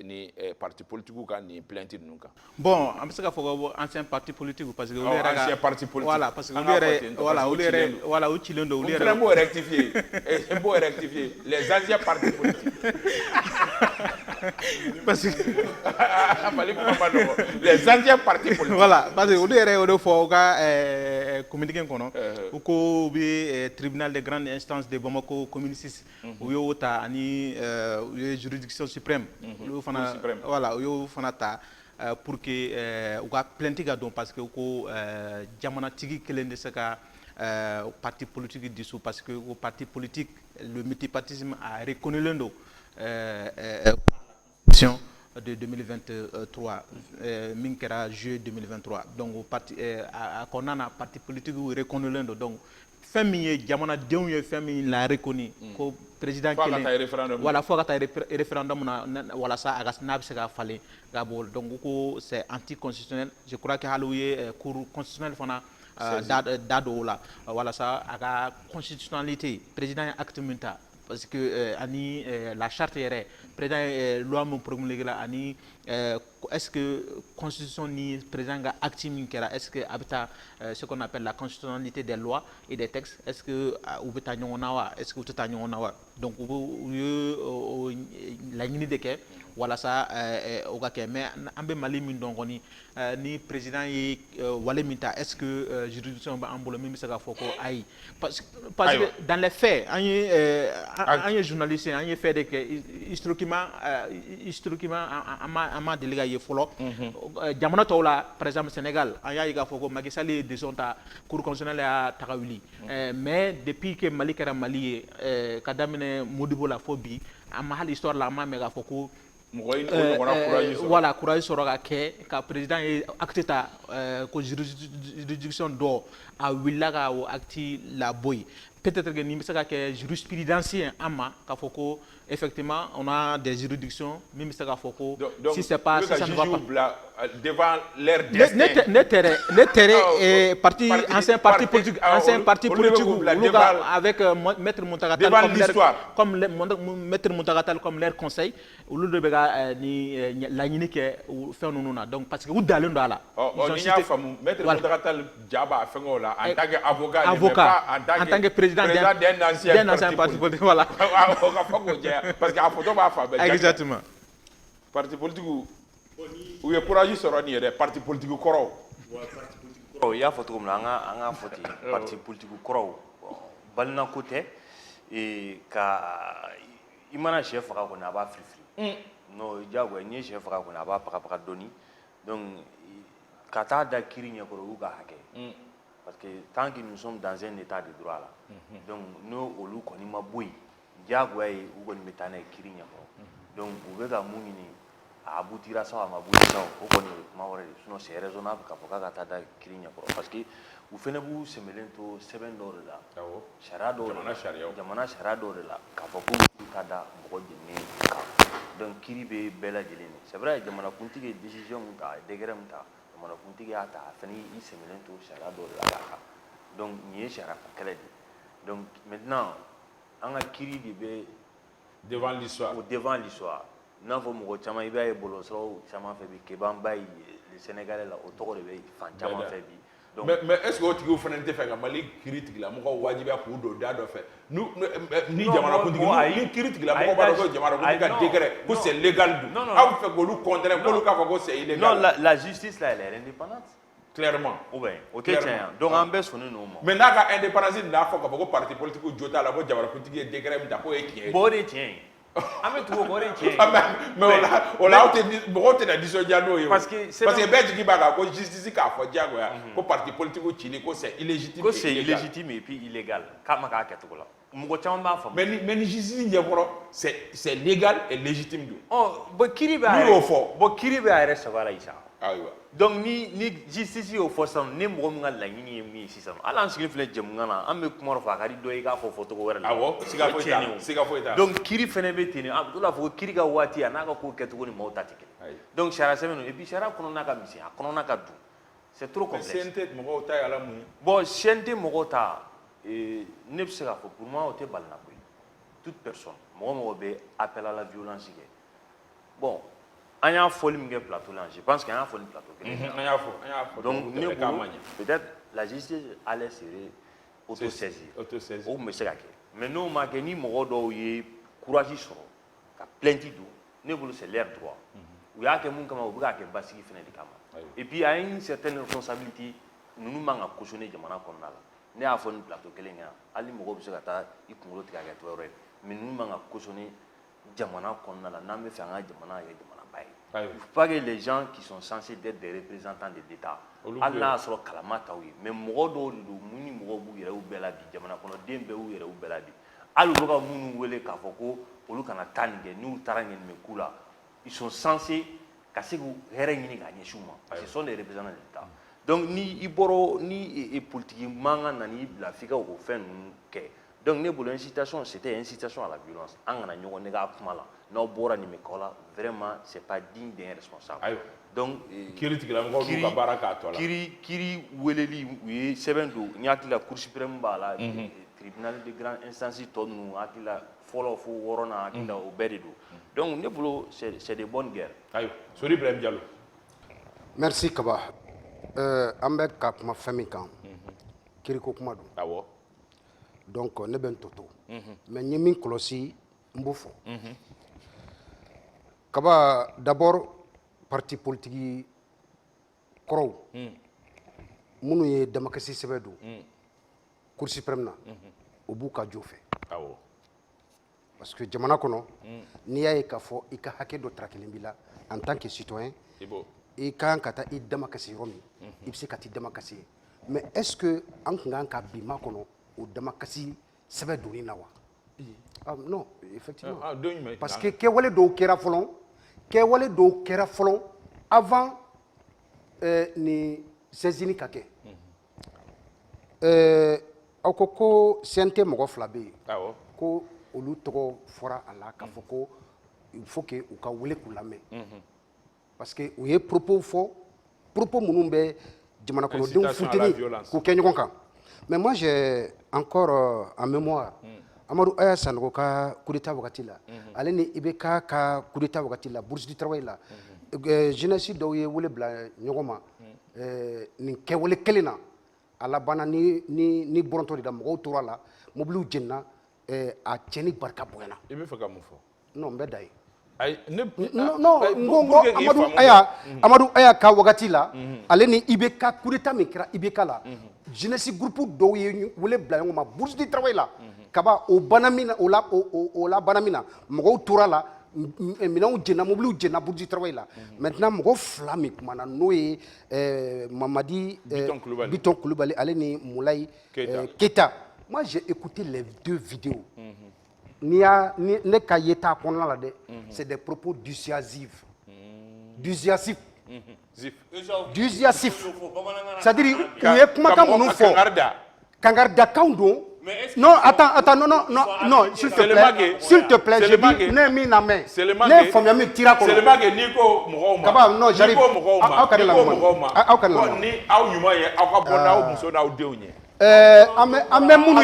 ni parti politique ka ni plainte ninnu kan.
Bon an bɛ se ka fɔ ko ancien parti politique parce que olu yɛrɛ ka
ancien parti politique
voilà parce que olu yɛrɛ voilà u cilen don olu yɛrɛ
n b'o rectifier n b'o rectifier les anciens partis politiques
parce que
les anciens partis politiques
voilà parce que olu yɛrɛ y'o de fɔ u ka communiqué kɔnɔ u ko u bɛ tribunal de grande instance de Bamako commune 6 u y'o ta ani u ye juridiction suprême olu fana voilà u y'o fana ta pour que u ka plainte ka don parce que ko jamanatigi kelen de se ka parti politique dissous parce que au parti politique le multipartisme a reconnu l'endo de 2023 min kɛra juillet 2023 donc au parti a kɔnɔna na parti politique reconnu l'endo donc fɛn min ye jamanadenw ye fɛn min la reconnu ko président kelen voilà fo ka taa référendum na walasa a ka n'a bɛ se ka falen ka bɔ donc ko c'est anticonstitutionnel je crois que hali u ye cour constitutionnel fana da dɔw la walasa a ka constitutionnalité président ye acte min ta parce que ani la charte yɛrɛ président ye loi min promulgué la ani est-ce que constitution ni président ka acte min kɛra est-ce que a bɛ taa ce qu'on appelle la constitutionnalité des lois et des textes est-ce que u bɛ taa ɲɔgɔn na wa est-ce que u tɛ taa ɲɔgɔn na wa donc u ye laɲini de kɛ walasa o ka kɛ mais an bɛ Mali min dɔn kɔni ni président ye wale min ta est-ce que juridiction b'an bolo min bɛ se ka fɔ ko ayi parce que dans les faits an ye journaliste an ye fait de kɛ historiquement an ma deli ka ye fɔlɔ jamana tɔw la par exemple Sénégal an y'a ye k'a fɔ ko Macky Sall ye décision ta cour constitutionnelle y'a ta ka wuli mais depuis que Mali kɛra Mali ye ka daminɛ Modibo la fo bi an ma hali histoire la an ma mɛn k'a fɔ ko voilà courage sɔrɔ ka kɛ ka président ye acte ta ko juridiction dɔ a wulila ka o acte la bɔ yen peut-être que nin bɛ se ka kɛ jurisprudence ye an ma k'a fɔ ko effectivement on a des juridictions min bɛ se k'a fɔ ko si c'est pas si ça ne va pas
devant leur destin
ne tɛrɛ parti ancien parti politique olu ka avec maître Muntaka Tall comme maître Muntaka Tall comme leur conseil olu de bɛ ka ni laɲini kɛ fɛn ninnu na donc parce que u dalen don a la
ni y'a faamu maître Muntaka Tall ja b'a fɛngɛw la en tant que
avocat en tant que président d'un ancien parti politique voilà
o ka fɔ k'o jɛya parce que a photo b'a fa bɛɛ
exactement
parti politique u ye courage sɔrɔ nin yɛrɛ parti politique kɔrɔw
i y'a fɔ cogo min na an ka fɔ ten parti politique kɔrɔw balina ko tɛ ka i mana sɛ faga kɔni a b'a firifiri non diyagoya n'i ye sɛ faga kɔni a b'a pagapaga dɔɔni donc ka taa da kiri ɲɛkɔrɔ u y'u ka hakɛ parce que tant que nous sommes dans un état de droit là donc n'o olu kɔni ma bɔ yen diyagoya ye u kɔni bɛ taa n'a ye kiri ɲɛkɔrɔ donc u bɛ ka mun ɲini a aboutira sa a ma aboutir sa o kɔni o ye kuma wɛrɛ de sinon c'est raisonnable k'a fɔ k'a ka taa da kiri ɲɛkɔrɔ parce que u fana b'u sɛmɛlen to sɛbɛn dɔw de la sariya dɔw de la jamana sariya dɔw de la k'a fɔ ko u ta da mɔgɔ jɛnnen kan donc kiri bɛ bɛɛ lajɛlen de c'est vrai jamanakuntigi ye décision min ta a ye décret min ta jamanakuntigi y'a ta a fana y'i sɛmɛlen to sariya dɔw de la k'a kan donc nin ye sariya ka kɛlɛ de donc maintenant an ka kiri de bɛ
devant l'histoire
n'a fɔ mɔgɔ caman i b'a ye bɔlɔsiraw caman fɛ bi Kebanba le Sénégalais la o tɔgɔ de bɛ fan caman fɛ bi
mais est ce que o tigiw fana tɛ fɛ ka Mali kiri tigilamɔgɔw wajibiya k'u don da dɔ fɛ ni jamanakuntigi ni kiri tigilamɔgɔw b'a dɔn ko jamanakuntigi ka décret ko c'est légal dun aw fɛ k'olu contraindre k'olu k'a fɔ ko c'est illégal
non la justice là elle est indépendante
clairement
ou bien o tɛ tiɲɛ yan donc an bɛɛ sɔnnen n'o ma
mais n'a ka indépendance n'a fɔ k'a fɔ ko parti politique jo t'a la ko jamanakuntigi ye décret min ta k'o ye tiɲɛ ye
bon o de ye tiɲɛ ye an bɛ tugu o de ye tiɲɛ ye
mais o la mɔgɔw tɛna nisɔndiya n'o ye parce que bɛɛ jigi b'a kan ko justice k'a fɔ diyagoya ko parti politique cili ko c'est illégitime
ko c'est illégitime et puis illégal k'a ma k'a kɛcogo la mɔgɔ caman b'a faamu
mais ni justice ɲɛkɔrɔ c'est légal et légitime dun
bon kiri bɛ a yɛrɛ bon kiri bɛ a yɛrɛ saba la sisan
ayiwa
donc ni justice y'o fɔ sisan ni mɔgɔ min ka laɲini ye min ye sisan hali an sigilen filɛ jɛmukan na an bɛ kuma dɔ fɔ a ka di dɔ ye i k'a fɔ fɔcogo wɛrɛ la
awɔ siga foyi t'a
donc kiri fɛnɛ bɛ ten a bɛ to la fɔ ko kiri ka waati a n'a ka ko kɛcogo ni maaw ta tɛ kelen donc sariya sɛbɛn don et puis sariya kɔnɔna ka misɛn a kɔnɔna ka dun c'est trop complexe
CNT mɔgɔw ta ye ala mun ye
bon CNT mɔgɔw ta ne bɛ se k'a fɔ pour moi o tɛ balina ko ye toute personne mɔgɔ mɔgɔ bɛ appel à la violence kɛ bon an y'a fɔli min kɛ plateau la je pense que an y'a fɔ ni plateau kelen
an y'a fɔ
donc ne bolo peut-être la justice allait se auto-saisir o tun bɛ se ka kɛ mais n'o ma kɛ ni mɔgɔ dɔw ye courage sɔrɔ ka plainte don ne bolo c'est leur droit u y'a kɛ mun kama u bɛ k'a kɛ basigi fɛnɛ de kama et puis a une certaine responsabilité ninnu man ka cautionner jamana kɔnɔna la ne y'a fɔ ni plateau kelen kan hali mɔgɔw bɛ se ka taa i kunkolo tigɛ ka kɛ tɔɔrɔ ye mais ninnu man ka cautionner jamana kɔnɔna la n'an bɛ fɛ an ka jamana kɛ jamanaba ye il faut pas que les gens qui sont censés être des représentants de l'État hali n'a y'a sɔrɔ kalama t'aw ye mais mɔgɔ dɔw de don mun ni mɔgɔw b'u yɛrɛ bɛɛ la bi jamana kɔnɔden bɛɛ y'u yɛrɛ bɛɛ la bi hali u bɛ ka minnu wele k'a fɔ ko olu kana taa nin kɛ n'u taara ɲɛnimɛ la ils sont censés ka se k'u hɛrɛ ɲini k'a ɲɛsin u ma parce que ce sont des représentants de l'État donc ni i bɔra ni politique man ka na n'i bila f'i ka o fɛn ninnu kɛ donc ne bolo incitation c'était incitation à la violence an kana ɲɔgɔn nɛgɛ a kuma la n'aw bɔra nin bɛ k'aw la vraiment c'est pas digne d'un responsable donc
kiiri tigilamɔgɔw b'u ka baara k'a tɔ la
kiiri weleli u ye sɛbɛn don n hakili la cour suprême b'a la tribunal de grande instance tɔ ninnu hakili la fɔlɔ fo wɔɔrɔnan hakili la o bɛɛ de don donc ne bolo c'est de bonnes guerres
ayiwa Sori Ibrahim Diallo
merci Kaba an bɛ ka kuma fɛn min kan kiiriko kuma don
awɔ
donc ne bɛ n toto mais n ye min kɔlɔsi n b'o fɔ Kaba d'abord parti politique kɔrɔw minnu ye damakasi sɛbɛn don cour suprême na o b'u ka jo fɛ
awɔ
parce que jamana kɔnɔ n'i y'a ye k'a fɔ i ka hakɛ dɔ tarakilen b'i la en tant que citoyen i kan ka taa i damakasi yɔrɔ min i bɛ se ka t'i damakasi ye mais est ce que an kun kan ka bi makɔnɔ o damakasi sɛbɛn donni na wa non effectivement parce que kɛwale dɔw kɛra fɔlɔ avant ni saisine ka kɛ aw ko CNT mɔgɔ fila bɛ yen ko olu tɔgɔ fɔra a la k'a fɔ ko il faut que u ka wele k'u lamɛn parce que u ye propos fɔ propos minnu bɛ jamana kɔnɔdenw futeni k'u kɛ ɲɔgɔn kan mais moi j'ai encore en mémoire Amadou Aya Sanogo ka coup d'état wagati la ale ni IBK ka coup d'état wagati la bourse du travail la jeunesse dɔw ye wele bila ɲɔgɔn ma nin kɛwale kelen na a labanna ni bɔrɔntɔ de la mɔgɔw tora la mobiliw jenina a cɛnni barika bonyana
i bɛ fɛ ka mun fɔ
non n bɛ da ye
non
Amadou Aya ka wagati la ale ni IBK coup d'état min kɛra IBK la jeunesse groupe dɔw ye wele bila ɲɔgɔn ma bourse du travail la Kaba o bana min na o la bana min na mɔgɔw tora la minɛnw jenna mobiliw jenna bourse du travail la maintenant mɔgɔ fila min kumana n'o ye Mamadi Biton Kulubali ale ni Moulaye Keita moi j'ai écouté les deux vidéos ne ka yeta kɔnɔna la dɛ c'est des propos dissuasifs c'est-à-dire u ye kumakan minnu fɔ kangarida-kanw don non attends non s'il te plaît je dis ne min lamɛn ne faamuya min tira kɔnɔ
Selemake n'i ko mɔgɔw ma
Kaba non j'arrive
aw ka ni aw ɲuman ye aw ka bɔ n'aw muso n'aw denw ye
an bɛ minnu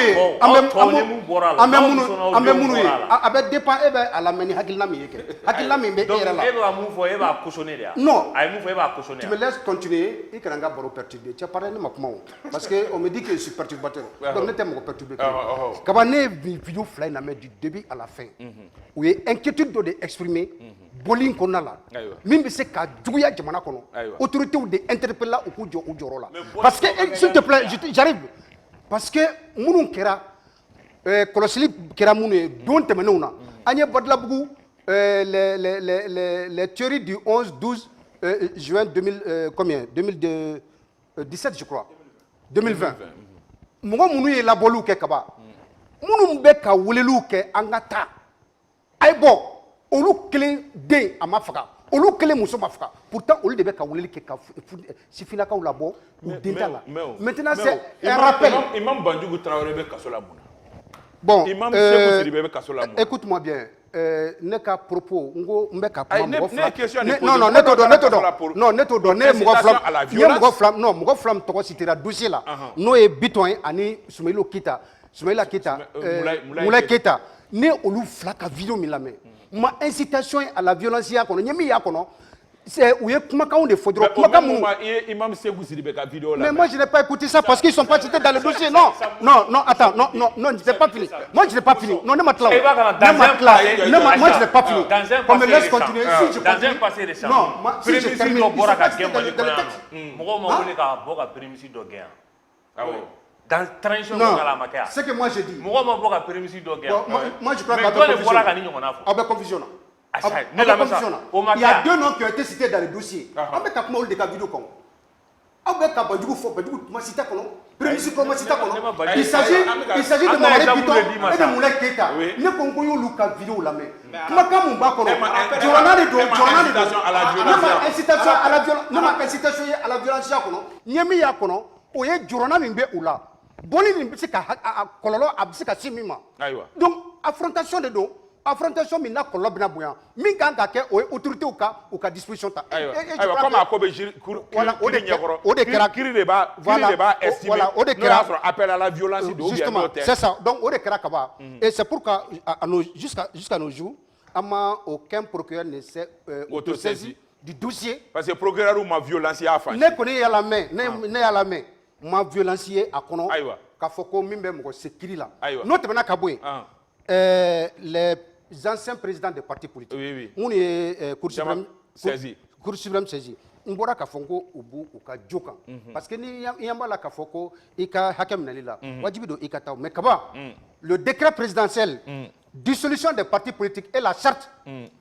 ye a bɛ dépend e bɛ a lamɛn ni hakilina min ye kɛ hakilina min bɛ e yɛrɛ la
donc e bɛ ka mun fɔ e b'a cautionner de wa
non
a ye mun fɔ e b'a cautionner
tu me laisses continuer i kana n ka baro perturber tu as parlé ne ma kuma o parce que on me dit que je suis perturbateur donc ne tɛ mɔgɔ perturber Kaba ne ye vidéo fila in lamɛn du début à la fin u ye inquiétude dɔ de exprimer bɔli in kɔnɔna la min bɛ se ka juguya jamana kɔnɔ autorités de interpeller u k'u jɔ u jɔyɔrɔ la parce que s'il te plaît j'arrive parce que minnu kɛra kɔlɔsili kɛra minnu ye don tɛmɛnenw na an ye Badalabugu les tueries du 11-12 juin 2017 je crois 2020 mɔgɔ minnu ye labɔliw kɛ Kaba minnu bɛ ka weleliw kɛ an ka taa a ye bɔ olu kelen den a ma faga olu kelen muso ma faga pourtant olu de bɛ ka weleli kɛ ka sifinnakaw labɔ u den ta la maintenant c'est un rappel
Imam Banjugu Traoré bɛ kaso la mun na
bon
Imam Sékou Sidibé bɛ kaso la mun na
écoute-moi bien ne ka propos ngo mbeka
Ay,
kuma
ne question ni
non non ne to do ne mugo flam to citera dossier là no e biton ani Soumaïla Keita Moulay Keita ne olu flaka vidéo mi lamé ma incitation à la violence ya kono nyemi ya kono c'est où est comment on est faudra
Imam Ségou Sidibé ka vidéo là.
Mais moi je n'ai pas écouté ça parce qu'ils sont pas cités dans le dossier. Non, attends, non, je n'ai pas fini. Moi je n'ai pas fini. Non, ne m'attends. Moi je n'ai pas fini. On me laisse continuer. Si je
dans un passé récent.
Non, si je termine.
Dans transition
non,
la matière.
C'est que moi je dis.
Moi je crois
qu'il confusion. Il y a 2 noms qui ont été cités dans le dossier. Il s'agit de Mamadi Biton et de Moulay Keita. Ne concoyons Luka vidéo la main. Incitation à la violence. Nyemi ya kono. Oye Jorona Mimbe Oula. Boni Nimbisika Kololo Absika Simima. Donc, affrontation de dos. Affrontation mina kolobna bouyan min kan ka ke autorité ou ka disposition ta
comme à Kobe kiri de ba estimer appel à la violence
justement c'est ça donc au dekra kaba et c'est pourquoi jusqu'à nos jours aucun procureur ne s'est autosaisi du dossier
parce que procureur ou ma violence a fait
ne connaît à la main ne à la main ma violence a kono ka foko mimbe mo sekiri la notamment kaboué les anciens présidents des partis politiques.
Oui.
On est Cour suprême saisi. On voit qu'à Fonko ou qu'à Djoka. Parce que il y a mal à Foko et qu'à Hakem Nalila. Wajibido et Katao. Mais Kaba, le décret présidentiel, dissolution des partis politiques et la charte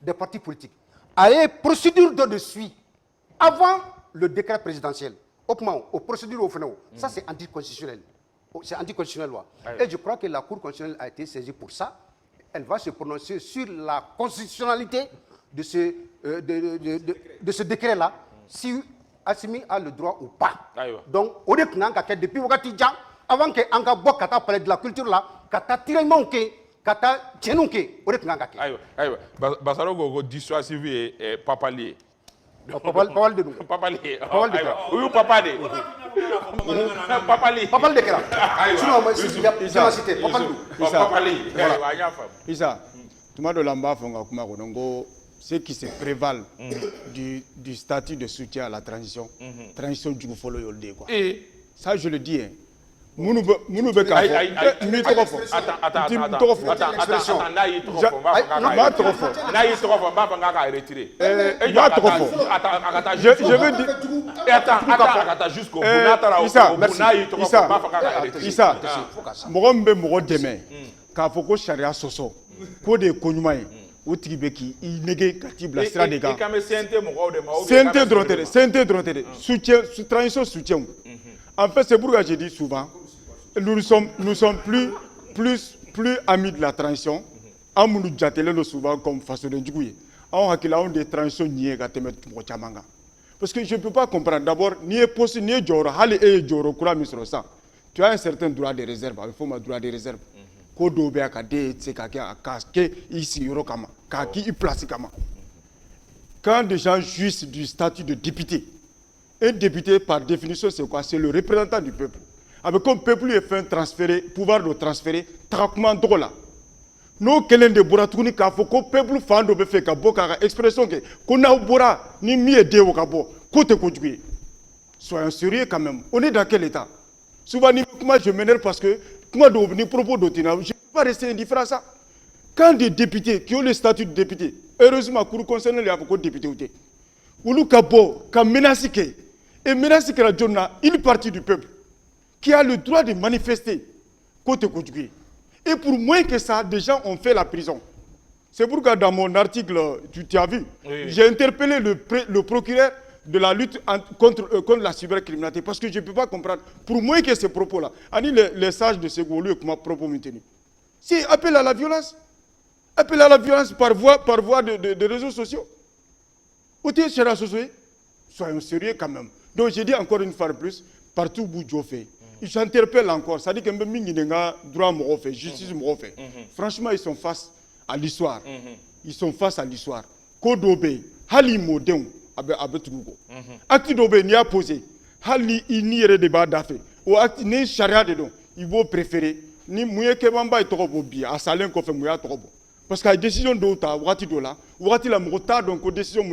des partis politiques a une procédure de suite avant le décret présidentiel. Aux procédures au final. Ça, c'est anticonstitutionnel. C'est anticonstitutionnel. Et je crois que la Cour constitutionnelle a été saisie pour ça. Elle va se prononcer sur la constitutionnalité de ce décret-là, si Assimi a le droit ou pas. Donc, au lieu que depuis Wakatidjan, avant que Anga Bok Kata parle de la culture là, Kata Tiremonke, Kata Tchenonke, au lieu que Nanga.
Aïe, Basaro Gogo dissuasif et Papali.
Papal de nous.
Papali. Oui, Papali. Papali.
Papal de Kera. Sinon, moi, je vais citer.
Papali.
Isa, tout le monde ceux qui se prévalent du statut de soutien à la transition du Goufolo Yolde. Et ça, je le dis. O tigi bɛ k'i nege ka t'i bila sira de kan. CNT dɔrɔn tɛ dɛ soutien transition soutien. En fait c'est pourquoi je dis souvent nous sommes plus amis de la transition. An minnu jatelen don souvent comme fasodenjugu ye. Anw hakili anw de transition ɲɛ ka tɛmɛ mɔgɔ caman kan. Parce que je ne peux pas comprendre d'abord n'i ye poste n'i ye jɔyɔrɔ hali e ye jɔyɔrɔ kura min sɔrɔ sisan tu as un certain droit de réserve a bɛ fɔ o ma droit de réserve. Ko dɔw bɛ yan ka den tɛ se ka kɛ k'a kɛ i sigiyɔrɔ kama k'a k'i place kama. Quand des gens jouissent du statut de député, un député par définition c'est quoi? C'est le représentant du peuple. Avec comme peuple est fait transférer pouvoir de transférer traitement droit là. N'o kelen de bɔra tuguni k'a fɔ ko peuple fan dɔ bɛ fɛ ka bɔ k'a ka expression kɛ ko n'aw bɔra ni min ye den o ka bɔ k'o tɛ kojugu ye. Soyons sérieux quand même. On est dans quel état? Souvent ni kuma je m'énerve parce que ni propos d'Otina, je ne peux pas rester indifférent à ça. Quand des députés qui ont le statut de député, heureusement, pour concerner les avocats députés, ou le Kabo, qui a menacé, et menacé que la Jonna, une partie du peuple, qui a le droit de manifester, côté Koudjoué. Et pour moins que ça, des gens ont fait la prison. C'est pourquoi dans mon article, tu as vu, j'ai interpellé le procureur de la lutte contre la cybercriminalité, parce que je ne peux pas comprendre, pour moi que ces propos-là, les sages de Ségou, lieu que ma propos maintenu. C'est appel à la violence par voie de réseaux sociaux. Soyons sérieux quand même. Donc j'ai dit encore une fois de plus, partout où je fais, j'interpelle encore, ça dit que même droit fait, justice fait. Franchement, ils sont face à l'histoire. Ils sont face à l'histoire. Kodobé, Hali Modem, Abetugo. Acte d'obé n'y a posé. Hali n'y a débat d'affaires. Ou acte ni charia de don. Il vaut préférer. Ni mouye kebamba et torobo bien. À Salin qu'on fait mouya torobo. Parce que la décision d'Ota, Wati Dola, Wati la Mota, donc décision,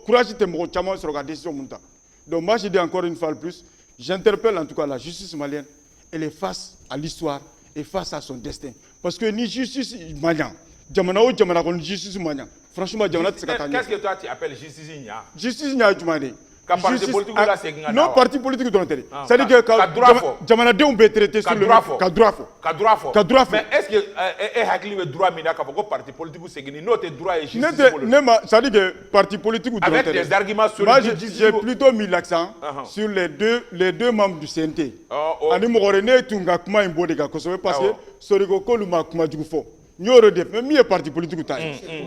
courage de Moro Chama sur la décision Munta. Donc moi je dis encore une fois de plus, j'interpelle en tout cas la justice malienne, elle est face à l'histoire et face à son destin. Parce que ni justice malienne, justice malienne, franchement, qu'est-ce
que toi tu appelles justice Nya?
Justice Nya,
parti politique là c'est
non parti politique donc c'est à dire que jamana de be traité sur le ka droit
mais est-ce que hakili be droit mina ka ko parti politique c'est gni note droit et justice
ça dit que parti politique
avec des arguments sur
moi j'ai plutôt mis l'accent sur les deux membres du CNT ani mo rene tunga kuma imbo de ka ko parce que sorigo ko luma kuma jugu fo nyoro def mais mi parti politique ta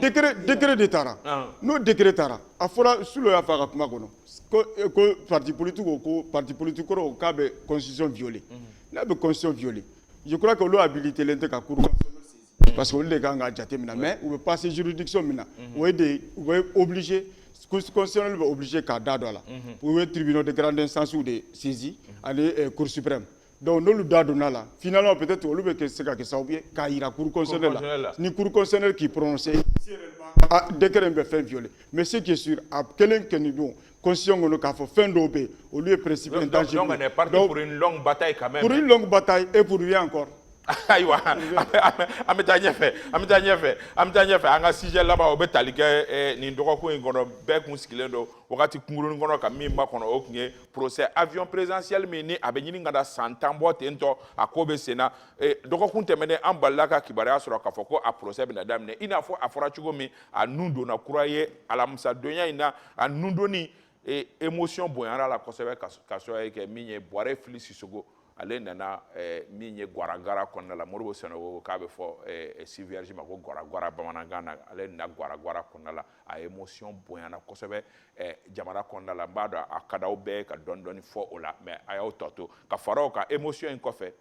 décret de tara no décret tara afora sulo ya fa kuma kono ko parti politique ko ka be constitution violée la be constitution violée je crois que l'on habilité l'ente ka cour parce que les gars jate mina mais on veut passer juridiction mina on est obligé constitutionnel va obligé ka dado la pour le tribunal de grande instance ou de saisie aller cour suprême. Donc nous le là finalement peut-être on le que c'est que ça ou bien ka ira cour constitutionnelle là ni cour constitutionnelle qui prononce décret be fait violer mais ce qui est sûr à quelqu'un que nous bon constitution on a fait fin d'obé au lieu principe intangible.
Donc on est parti pour une longue bataille quand même.
Pour une longue bataille et pour rien encore.
Aïwa ametanya fe anga sujet là-bas au betalike ni ndoko ko ngono be kunsikile ndo wakati kunguru ngono ka mimba kono okunye procès avion présidentiel mini abenyini ngada santambo tento akobe sena doko kuntemene ambalaka kibara sura kafoko a procès benadam ne ina fo afora chugomi anundo na kuraye alamusa donya ina anundo ni émotion boyara la conserver kaso ke minye boire flisisogo ale nana minye gwaragara konna la morbo seno ka be fo si vierge ma ko gwaragara bamanangana ale na gwaragara konna la a émotion boyana kosebe jamana konna la mbado akada obe ka dondoni fo ola mais aya toto ka faro ka émotion en kofe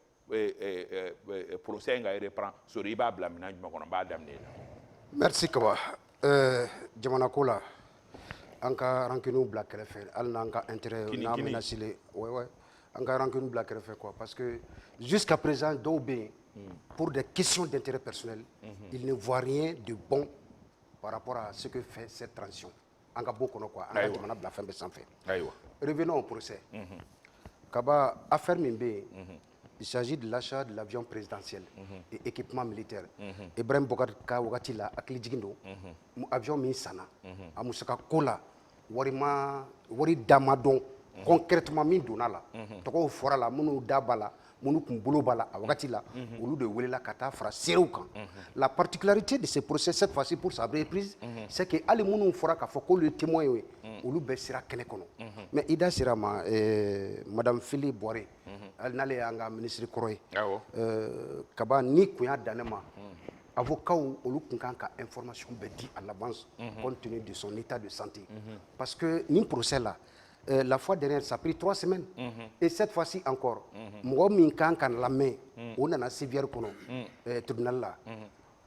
procès nga reprend so riba blamina ma kono ba damne.
Merci Kaba. Jamana kola anka rankinu black refer alna anka intérêt na menacile ouais encore une blague fait quoi parce que jusqu'à présent d'Aubé pour des questions d'intérêt personnel il ne voit rien de bon par rapport à ce que fait cette transition en gabo kono quoi en la fin de sans fait revenons au procès Kaba affaire Mimbe il s'agit de l'achat de l'avion présidentiel et équipement militaire Ibrahim Bokar ka wakati la akili jigindo avion mi sana amusaka kola wari damadon concrètement min donna la tɔgɔw fɔra la minnu da b'a la minnu kun bolo b'a la a wagati la olu de welela ka taa fara seerew kan la particularité de ce procès cette fois-ci pour sa reprise c'est que hali minnu fɔra k'a fɔ k'olu ye témoin ye olu bɛɛ sera kɛnɛ kɔnɔ mais i da sera ma madame Fili Boire hali n'ale y'an ka ministre kɔrɔ ye kaba ni kun y'a dan ne ma avocats olu kun kan ka information bɛɛ di à l'avance compte tenu de son état de santé parce que nin procès là la fois dernière, ça a pris 3 semaines. Et cette fois-ci encore, moi, je suis la main, on a sévère kono tribunal là.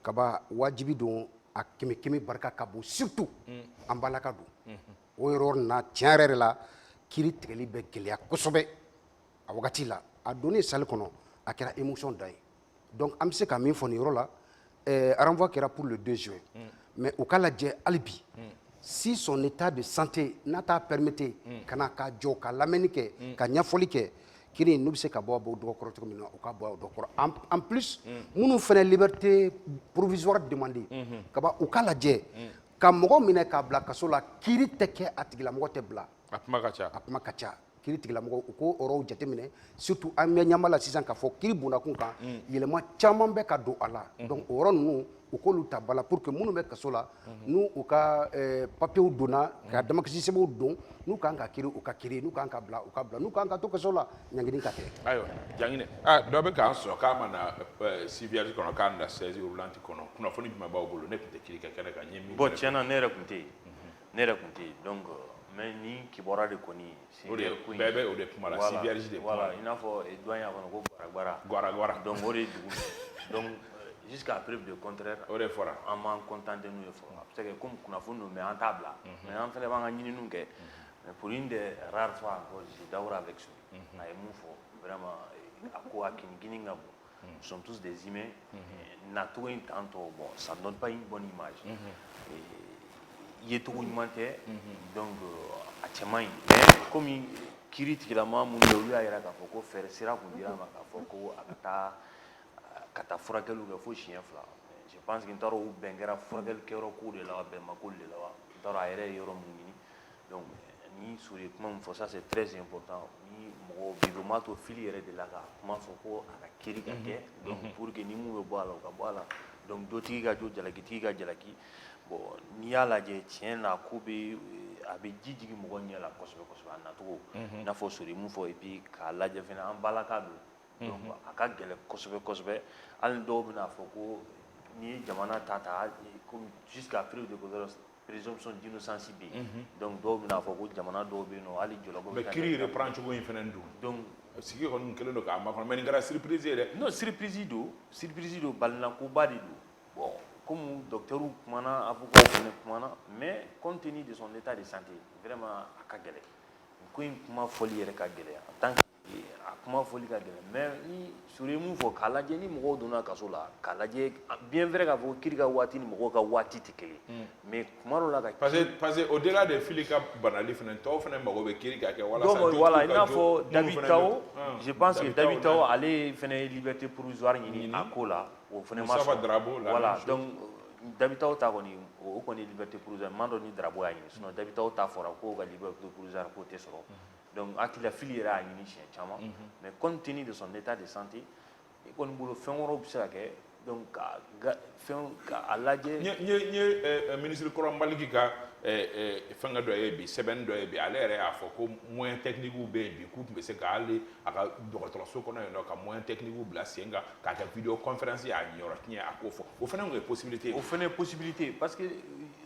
Kaba wajibi don a kemi barka kabo surtout en balakadu. O erreur na tiarere la kiri tigeli be gelia kosobe. A wakati la a donné salle kono a kera émotion dai. Donc am se ka min foni ro la renvoi kera pour le 2 juin. Mais au cas là alibi. Si son état de santé n'a pas permis kana ka jo ka lamenique ka nyafoli ke kiri nous se ka bo do ko to mina o ka bo do ko en plus munu fene liberté provisoire demandée kaba o kala je ka mogo mine ka bla kasola kiri teke atigila mogo te bla apma kacha kiri tigila mogo ko oro jate mine surtout amya nyamala sisan ka fo kiri buna kun kan yelema chaman be ka do ala donc oro nu u k'olu ta bala pour que minnu bɛ kaso la n'u u ka papiyew donna ka damakasi sɛbɛnw don n'u kan ka kiri u ka kiri n'u kan ka bila u ka bila n'u kan ka to kaso la ɲangini ka kɛ.
ayiwa jangine dɔ bɛ k'an sɔrɔ k'a ma na CVR kɔnɔ k'a na 16 roulanti kɔnɔ kunnafoni jumɛn b'aw bolo ne tun tɛ kiri kɛ kɛnɛ kan n ye min.
bon tiɲɛna ne yɛrɛ tun tɛ yen donc mais ni kibaruya de kɔni.
bɛɛ bɛ o de kuma la CVR de kuma la.
voilà i n'a fɔ doyen y'a fɔ ko gwara.
gwara
donc o de ye dugu donc jusqu'à preuve de contraire en m'en contentant de nous parce que comme qu'on a fait nous mais en table mais en fait avant gagner nous que pour une des rares fois encore j'ai d'abord avec ça et mon faut vraiment à quoi qui nous sommes tous des humains naturellement tantôt bon ça ne donne pas une bonne image il est tout humanitaire donc à Tchamaï mais comme critique la maman mon lui a ira qu'à faire sera pour dire à ma qu'à kata furakɛliw kɛ fo siɲɛ fila je pense que n t'a dɔn u bɛn kɛra furakɛlikɛyɔrɔ ko de la wa bɛnbako de la wa n t'a dɔn a yɛrɛ ye yɔrɔ min ɲini donc ni Sori ye kuma min fɔ ça c'est très important ni mɔgɔ bibima to fili yɛrɛ de la ka kuma fɔ ko a ka kiri ka kɛ donc pour que ni mun bɛ bɔ a la o ka bɔ a la donc dɔtigi ka jo jalakitigi ka jalaki bon n'i y'a lajɛ tiɲɛ na ko bɛ a bɛ ji jigin mɔgɔ ɲɛ la kosɛbɛ kosɛbɛ a nacogo i n'a fɔ Sori ye mun fɔ et puis k'a lajɛ fɛnɛ an balaka don donc a ka gɛlɛn kosɛbɛ kosɛbɛ hali dɔw bɛna fɔ ko ni ye jamana ta comme jusqu'à preuve de présomption d'innocence bɛ yen donc dɔw bɛna fɔ ko jamana dɔw bɛ yen nɔ hali jɔlɔkɔ
mais kiri reprend cogo in fɛnɛ don donc sigi kɔni kelen don k'a makɔnɔ mais nin kɛra surprise ye dɛ
non surprise don balinakoba de don bon comme docteur kumana avocat fɛnɛ kumana mais compte tenu de son état de santé vraiment a ka gɛlɛn ko in kuma fɔli yɛrɛ ka gɛlɛn en tant que a kuma fɔli ka gɛlɛn mais ni Sori ye mun fɔ k'a lajɛ ni mɔgɔw donna kaso la k'a lajɛ bien vrai k'a fɔ kiri ka waati ni mɔgɔw ka waati tɛ kelen mais kuma dɔw la ka
parce que au delà de fili ka banali fɛnɛ tɔw fɛnɛ mago bɛ kiri ka kɛ
walasa voilà i n'a fɔ David Tao je pense que David Tao ale fɛnɛ liberté provisoire ɲini a ko la o fɛnɛ ma sɔn voilà donc David Tao ta kɔni o kɔni liberté provisoire man dɔn ni Darabo y'a ɲini sinon David Tao ta fɔra k'o ka liberté provisoire k'o tɛ sɔrɔ donc hakili fili yɛrɛ y'a ɲini siɲɛ caman mais compte tenu de son état de santé i kɔni bolo fɛn wɛrɛw bɛ se ka kɛ donc k'a lajɛ
n ye ministre kɔrɔ Maliki ka fɛngɛ dɔ ye bi sɛbɛnni dɔ ye bi ale yɛrɛ y'a fɔ ko moyen technique bɛ yen bi k'u tun bɛ se ka hali a ka dɔgɔtɔrɔso kɔnɔ yen nɔ ka moyen technique bila sen kan k'a kɛ video conférence ye a ɲɛyɔrɔ tiɲɛ a k'o fɔ o fana ye possibilité
o fana ye possibilité parce que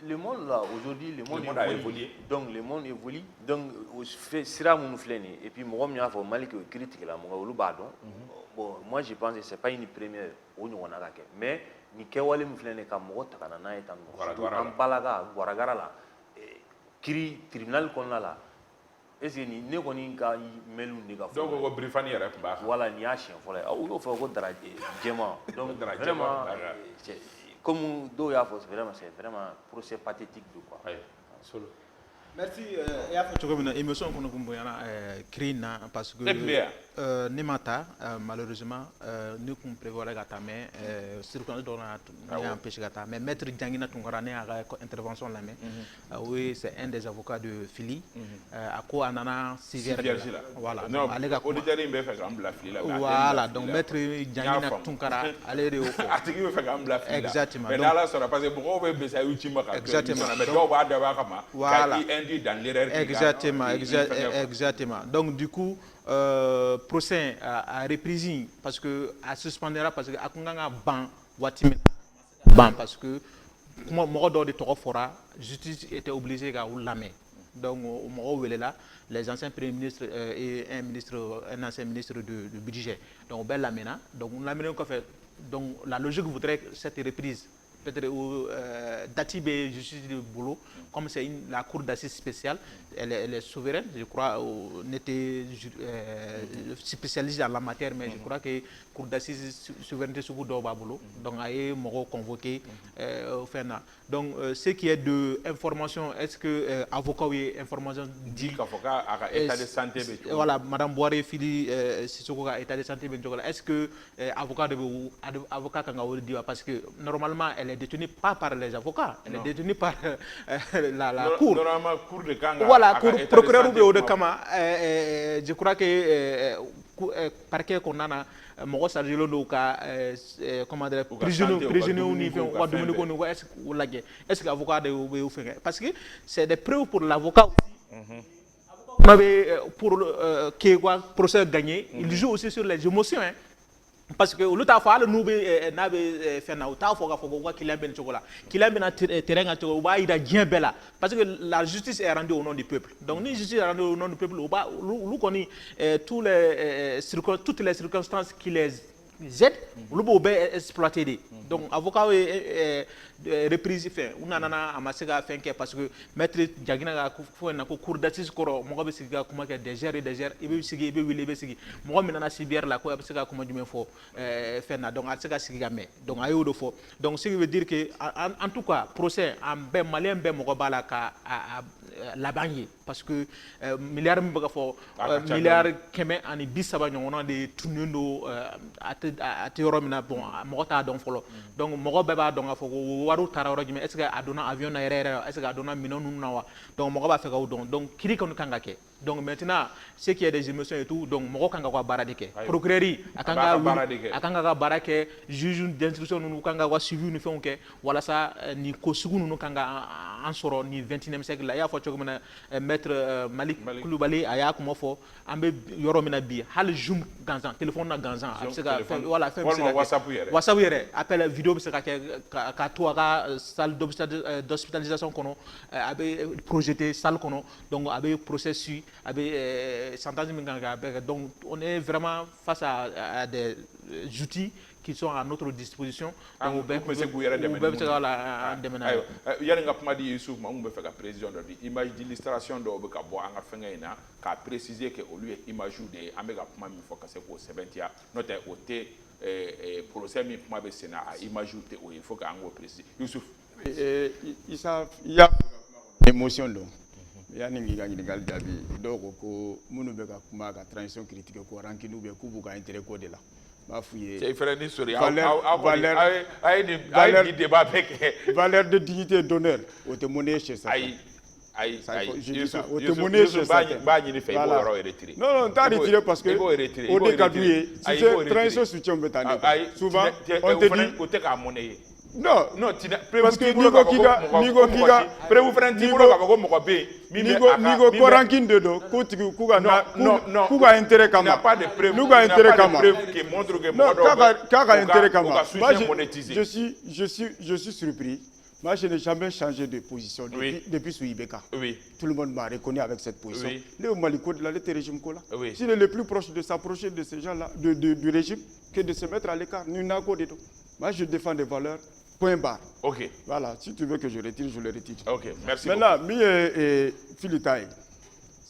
le monde là aujourd'hui le monde a évolué donc le monde évolue donc sira minnu filɛ nin ye et puis mɔgɔ min y'a fɔ Maliki o kiiri tigɛla mɔgɔ olu b'a dɔn bon moi je pense que c'est pas une première o ɲɔgɔnna ka kɛ mais ni kɛwale min filɛ nin ye ka mɔgɔ ta ka na n'a ye tan an balaka Guaragara la kiri tribunal kɔnɔna la est-ce que ni ne kɔni ka mail de ka fɔ
donc ko Brifani yɛrɛ tun b'a kan
voilà nin y'a siɲɛ fɔlɔ ye u y'o fɔ ko dara jɛma donc vraiment comme dɔw y'a fɔ c'est vraiment procès pathétique de quoi
solo
merci i y'a fɔ cogo min na émission kɔnɔ kun bonyana kiri na parce que ne ma taa malheureusement ne kun prévoirait ka taa mais circonstance dɔ ne y'a empêché ka taa mais maître Jangina Tunkara ne y'a ka intervention lamɛn oui c'est un des avocats de Fili a ko a nana 6 heures la voilà ale ka
auditeur in bɛ fɛ k'an bila fili la
voilà donc maître Jangina Tunkara ale de y'o fɔ
a tigi bɛ fɛ k'an bila fili la
exactement
mais n'Ala sɔnna parce que mɔgɔw bɛ besa y'u ci ma ka
exactement
mais dɔw b'a dabɔ a kama
voilà
dans l'erreur
exactement donc du coup procès a repris parce que a suspendera parce que a kun kan ka ban waati min ban parce que mɔgɔ dɔw de tɔgɔ fɔra justice était obligée ka u lamɛn donc mɔgɔw welela les anciens premiers ministres et un ancien ministre de budget donc o bɛɛ lamɛnna donc lamɛnnen kɔfɛ donc la logique voudrait cette reprise peut-être Dati bɛ justice de bolo comme c'est la cour d'assises spéciale elle est souveraine je crois n'était spécialiste dans la matière mais je crois que cour d'assises souveraineté sugu dɔw b'a bolo donc a ye mɔgɔw convoqué fɛn na donc ce qui est de information est-ce que avocat ye information
di k'a fɔ k'a ka état de santé bɛ cogo
voilà madame Boire Fili Sissoko ka état de santé bɛ cogo la est-ce que avocat de bɛ avocat kan ka o di wa parce que normalement elle est détenue pas par les avocats elle est détenue par la cour
normalement cour de kanga
voilà cour procureur bɛ o de kama je crois que parquet kɔnɔna na mɔgɔ chargé don ka comment dire prisonniers ni fɛn u ka dumuni ko ni ko est-ce que o lajɛ est-ce que avocat de bɛ o fɛn parce que c'est des preuves pour l'avocat pour que quoi procès gagné il joue aussi sur les émotions hein parce que olu t'a fɔ hali n'u bɛ n'a bɛ fɛn na u t'a fɔ k'a fɔ ko u ka client bɛ nin cogo la client bɛ na terrain kan cogo u b'a yira diɲɛ bɛɛ la parce que la justice est rendue au nom du peuple donc ni justice est rendue au nom du peuple olu kɔni toutes les circonstances qui les Z olu b'o bɛɛ exploiter de donc avocat ye reprise fɛ u nana a ma se ka fɛn kɛ parce que maître jagina ka fɔ na ko cour d'assises kɔrɔ mɔgɔ bɛ sigi ka kuma kɛ des heures et des heures i bɛ sigi i bɛ wuli i bɛ sigi mɔgɔ min nana CBR la ko a bɛ se ka kuma jumɛn fɔ fɛn na donc a tɛ se ka sigi ka mɛn donc a y'o de fɔ donc ce qui veut dire que en tout cas procès an bɛɛ maliyɛn bɛɛ mɔgɔ b'a la ka laban ye parce que miliyari min bɛ ka fɔ miliyari 130 ɲɔgɔnna de tunnen don a tɛ yɔrɔ min na bon mɔgɔ t'a dɔn fɔlɔ donc mɔgɔ bɛɛ b'a dɔn k'a fɔ ko wariw taara yɔrɔ jumɛn est ce que a donna avion na yɛrɛ yɛrɛ est ce que a donna minɛn ninnu na wa donc mɔgɔ b'a fɛ k'o dɔn donc kiiri kɔni kan ka kɛ donc maintenant ce qui est des émotions et tout donc mɔgɔ kan ka ka baara de kɛ procureur a kan ka baara kɛ juge d'instruction ninnu kan ka suivi ni fɛnw kɛ walasa ni ko sugu ninnu kan ka an sɔrɔ ni 21e siècle la i y'a fɔ cogo min na maître Malik Kulubali a y'a kuma fɔ an bɛ yɔrɔ min na bi hali zoom gansan téléphone na gansan a bɛ se ka fɛn voilà fɛn bɛ se ka kɛ whatsapp yɛrɛ appel vidéo bɛ se ka kɛ ka to a ka salle d'hospitalisation kɔnɔ a bɛ projeté salle kɔnɔ donc a bɛ procès suit a bɛ sentence min kan ka bɛɛ kɛ donc on est vraiment face à des outils qui sont à notre disposition.
Donc,
on peut se gouverner de
demain. Il y a un peu de Youssouf, on peut faire la précision de l'image d'illustration de Obekabo, on a fait qu'à préciser que au lieu d'image de Amega Puma, il faut que c'est pour 70 ans, notre côté procès, mais Puma Bessena à image de il faut qu'on précise. Youssouf.
Il y a émotion donc. Il y a une gagne d'avis. Donc, nous avons une transition critique pour ranking nous beaucoup intérêt de là.
C'est frère ni sori
valeur de dignité et d'honneur au témoignage chez ça. Au témoignage chez ça. Non, t'as retiré parce que au décadouillé, si c'est transition soutien souvent on te dit non, parce que Nigo Korankin de do, Kuga intérêt kama. Nuga intérêt kama. Kaka intérêt kama. Je suis surpris. Moi, je n'ai jamais changé de position depuis sous Ibeka. Tout le monde m'a reconnu avec cette position. Le Maliko de la lettre régime Kola. S'il est le plus proche de s'approcher de ces gens-là, du régime, que de se mettre à l'écart. Moi, je défends des valeurs. Point barre.
Ok.
Voilà, si tu veux que je retire, je le retire.
Ok, merci.
Maintenant, Philitaï,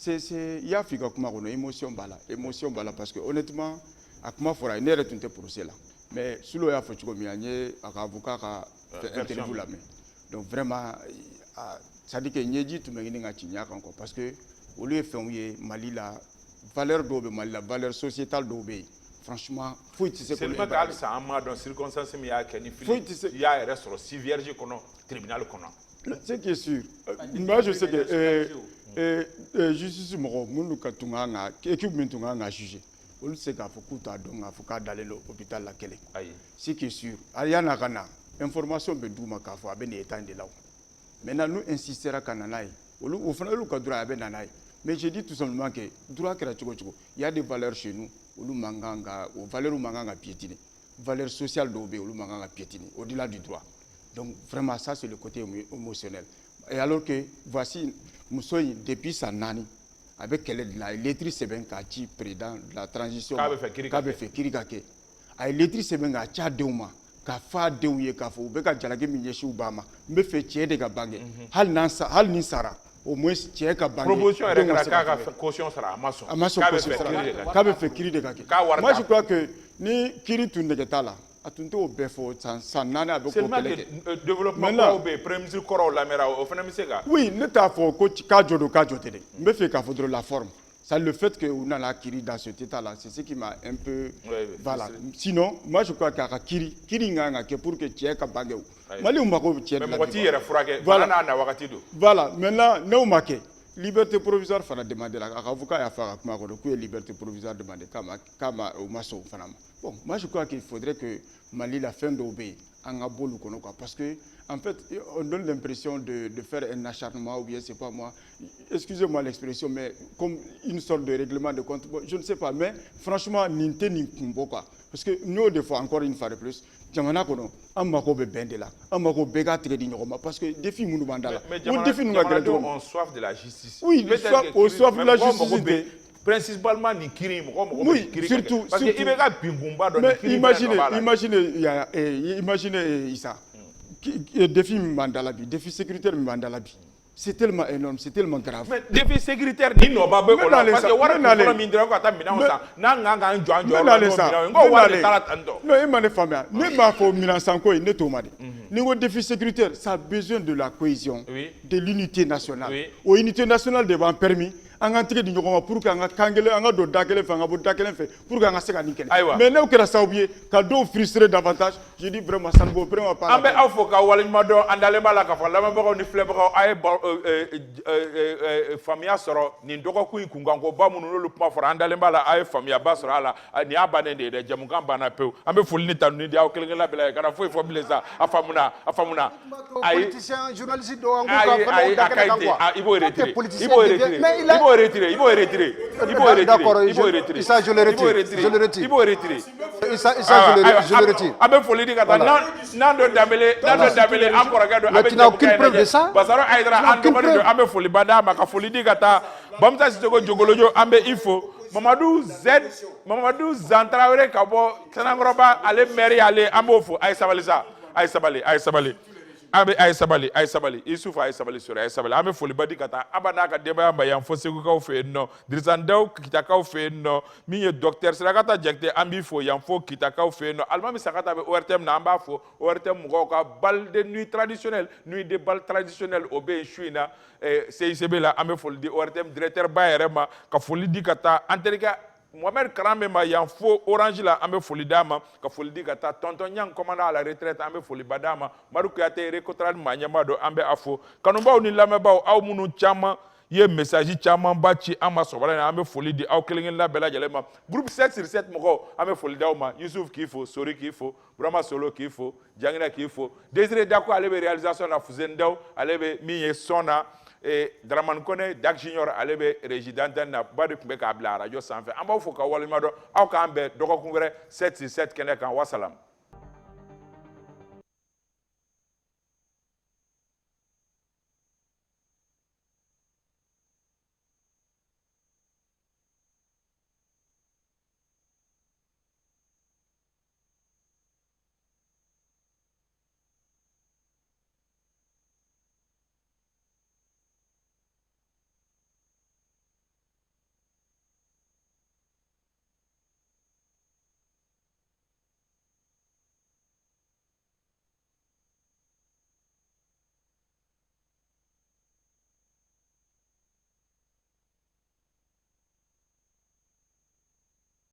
il y a une émotion bala parce que honnêtement, Akuma Fora, il n'y a pas de procès là. Mais si l'on a fait un avocat qui a interviewé la main. Donc vraiment, ça dit que Nyedi tout le monde encore parce que au lieu de faire Mali la valeur d'Obé, Mali la valeur sociétale d'Obé. Franchement, c'est
le fait que ça a dans circonstances mais il y a un reste si vierge qu'on tribunal qu'on a.
Ce qui est sûr, moi je sais que justice moro mundu katunga nga équipe mentunga nga juger. On sait qu'il faut kuta donc faut ka d'aller l'hôpital la kele. Ce qui est sûr, ayana kana information be duma ka fo abene etande là. Maintenant nous insistera kananaï. Au final le cadre abene nanai. Mais je dis tout simplement que droit que il y a des valeurs chez nous. Aux valeurs manganga piétiner, valeurs sociales d'obé, ou manganga piétiner, au-delà du droit. Donc vraiment ça c'est le côté émotionnel. Et alors que voici, Moussoy depuis sa nani, avec la lettrice c'est bien qui président de la transition, qui fait kirikake. A lettrice c'est bien qui a deuma, qui a fait deouye, qui a fait beka jalage minyeshi ubama, me fait tirer des gabanges. Hal ninsara. Au moins tu es capable
proposition est la caution sera amaso
kabe fait kiri de kake moi je crois que ni kiri tunde ke tala atunte au befo sans nana avec
le développement au premier corps la mera au phénomène
oui ne t'a faut ka jote de me fait ka faudra la forme ça le fait que on a la kiri dans cet état là c'est ce qui m'a un peu voilà sinon moi je crois que kiri nganga que pour que tu es capable Mali umako tiens voilà maintenant nous marqué liberté provisoire fera demander la avocat a fait kuma ko ku liberté provisoire demander kama au maso fanama bon moi je crois qu'il faudrait que Mali la fin d'obéir en abolu kono quoi parce que en fait on donne l'impression de faire un acharnement ou bien c'est pas moi excusez-moi l'expression mais comme une sorte de règlement de compte je ne sais pas mais franchement ninte ni kumbo quoi parce que nous des fois encore une fois de plus jamana kono amako be bendela amako bega tredi nyoma parce que défi munu bandala
mais défi nous on soif de la justice
oui au soif de la justice
principalement ni kiri
oui, surtout
parce que il y a pingumba dans
mais imaginez Issa défi mandalabi défi sécuritaire mandalabi c'est tellement énorme, c'est tellement grave.
Mais défi sécuritaire ni no ba be ko la parce que wara ko min dira ko ata mina sa na nganga njo
non, il m'a famille. Ne m'a faut mina sanko ne to made. Niveau défi sécuritaire, ça a besoin de la cohésion, de l'unité nationale. Au unité nationale devant permis an tigɛ di ɲɔgɔn ma pour que an ka kan kelen an ka don da kelen fɛ an ka bɔ da kelen fɛ pour que an ka se ka nin kɛlɛ mais n'aw kɛra sababu ye ka dɔw frustrer davantage je dis vraiment ça ne vaut vraiment pas.
An bɛ aw fo ka waleɲuman dɔn an dalen b'a la k'a fɔ lamɛnbagaw ni filɛbagaw a ye faamuya sɔrɔ nin dɔgɔkun in kunkankoba minnu n'olu kuma fɔra an dalen b'a la a ye faamuyaba sɔrɔ a la nin y'a bannen de ye dɛ jamukan banna pewu an bɛ foli ni tanuni di aw kelen kelen bɛɛ la kana foyi fɔ bilen sa a faamuna ayi
politicien journaliste dɔw an
k'u ka fɛnw da kelen kan quoi i b'o retirer
Issa, je le retire. Issa, je le retire.
A bɛ foli di ka taa n'an dɔ danbele an kɔrɔkɛ dɔ a bɛ
jamu kɛ in lajɛ
Basaro Ayidara an dɔgɔnin don an bɛ foli ba d'a ma ka foli di ka taa Bamusa Sisoko Jogolojo an bɛ i fo Mamadou Zan Tarawele ka bɔ Sanankɔrɔba ale maire ale an b'o fo a ye sabali sa a ye sabali a ye sabali Isufu a ye sabali sɔrɔ a ye sabali an bɛ foliba di ka taa Aba n'a ka denbaya ma yan fo Segukaw fɛ yen nɔ Dirisa Ndaw Kitakaw fɛ yen nɔ min ye docteur Sirakata Jakite an b'i fo yan fo Kitakaw fɛ yen nɔ Alimami Sakata bɛ ORTM na an b'a fo ORTM mɔgɔw ka bal de nuit traditionnelle nuit de bal traditionnelle o bɛ yen su in na CICB la an bɛ foli di ORTM directeur ba yɛrɛ ma ka foli di ka taa an terikɛ Mohamed Karambe ma yan fo Orange la an bɛ foli d'a ma ka foli di ka taa tonton Ɲang commandant à la retraite an bɛ foli ba d'a ma Madu Kuyate Récotrade maa ɲɛmaa don an bɛ a fo kanubaw ni lamɛnbaaw aw minnu caman ye message caman ba ci an ma sɔgɔmada in na an bɛ foli di aw kelen kelenna bɛɛ lajɛlen ma groupe 7 sur 7 mɔgɔw an bɛ foli d'aw ma Yusuf k'i fo Sori k'i fo Burama Solo k'i fo Jangina k'i fo Désiré Dako ale bɛ réalisation na Fuseni Daw ale bɛ min ye son na Dramane Kone Dak Junior ale bɛ régie d'antenne na ba de tun bɛ k'a bila radio sanfɛ an b'aw fo ka waleɲuman dɔn aw k'an bɛn dɔgɔkun wɛrɛ 7 sur 7 kɛnɛ kan wasalaam.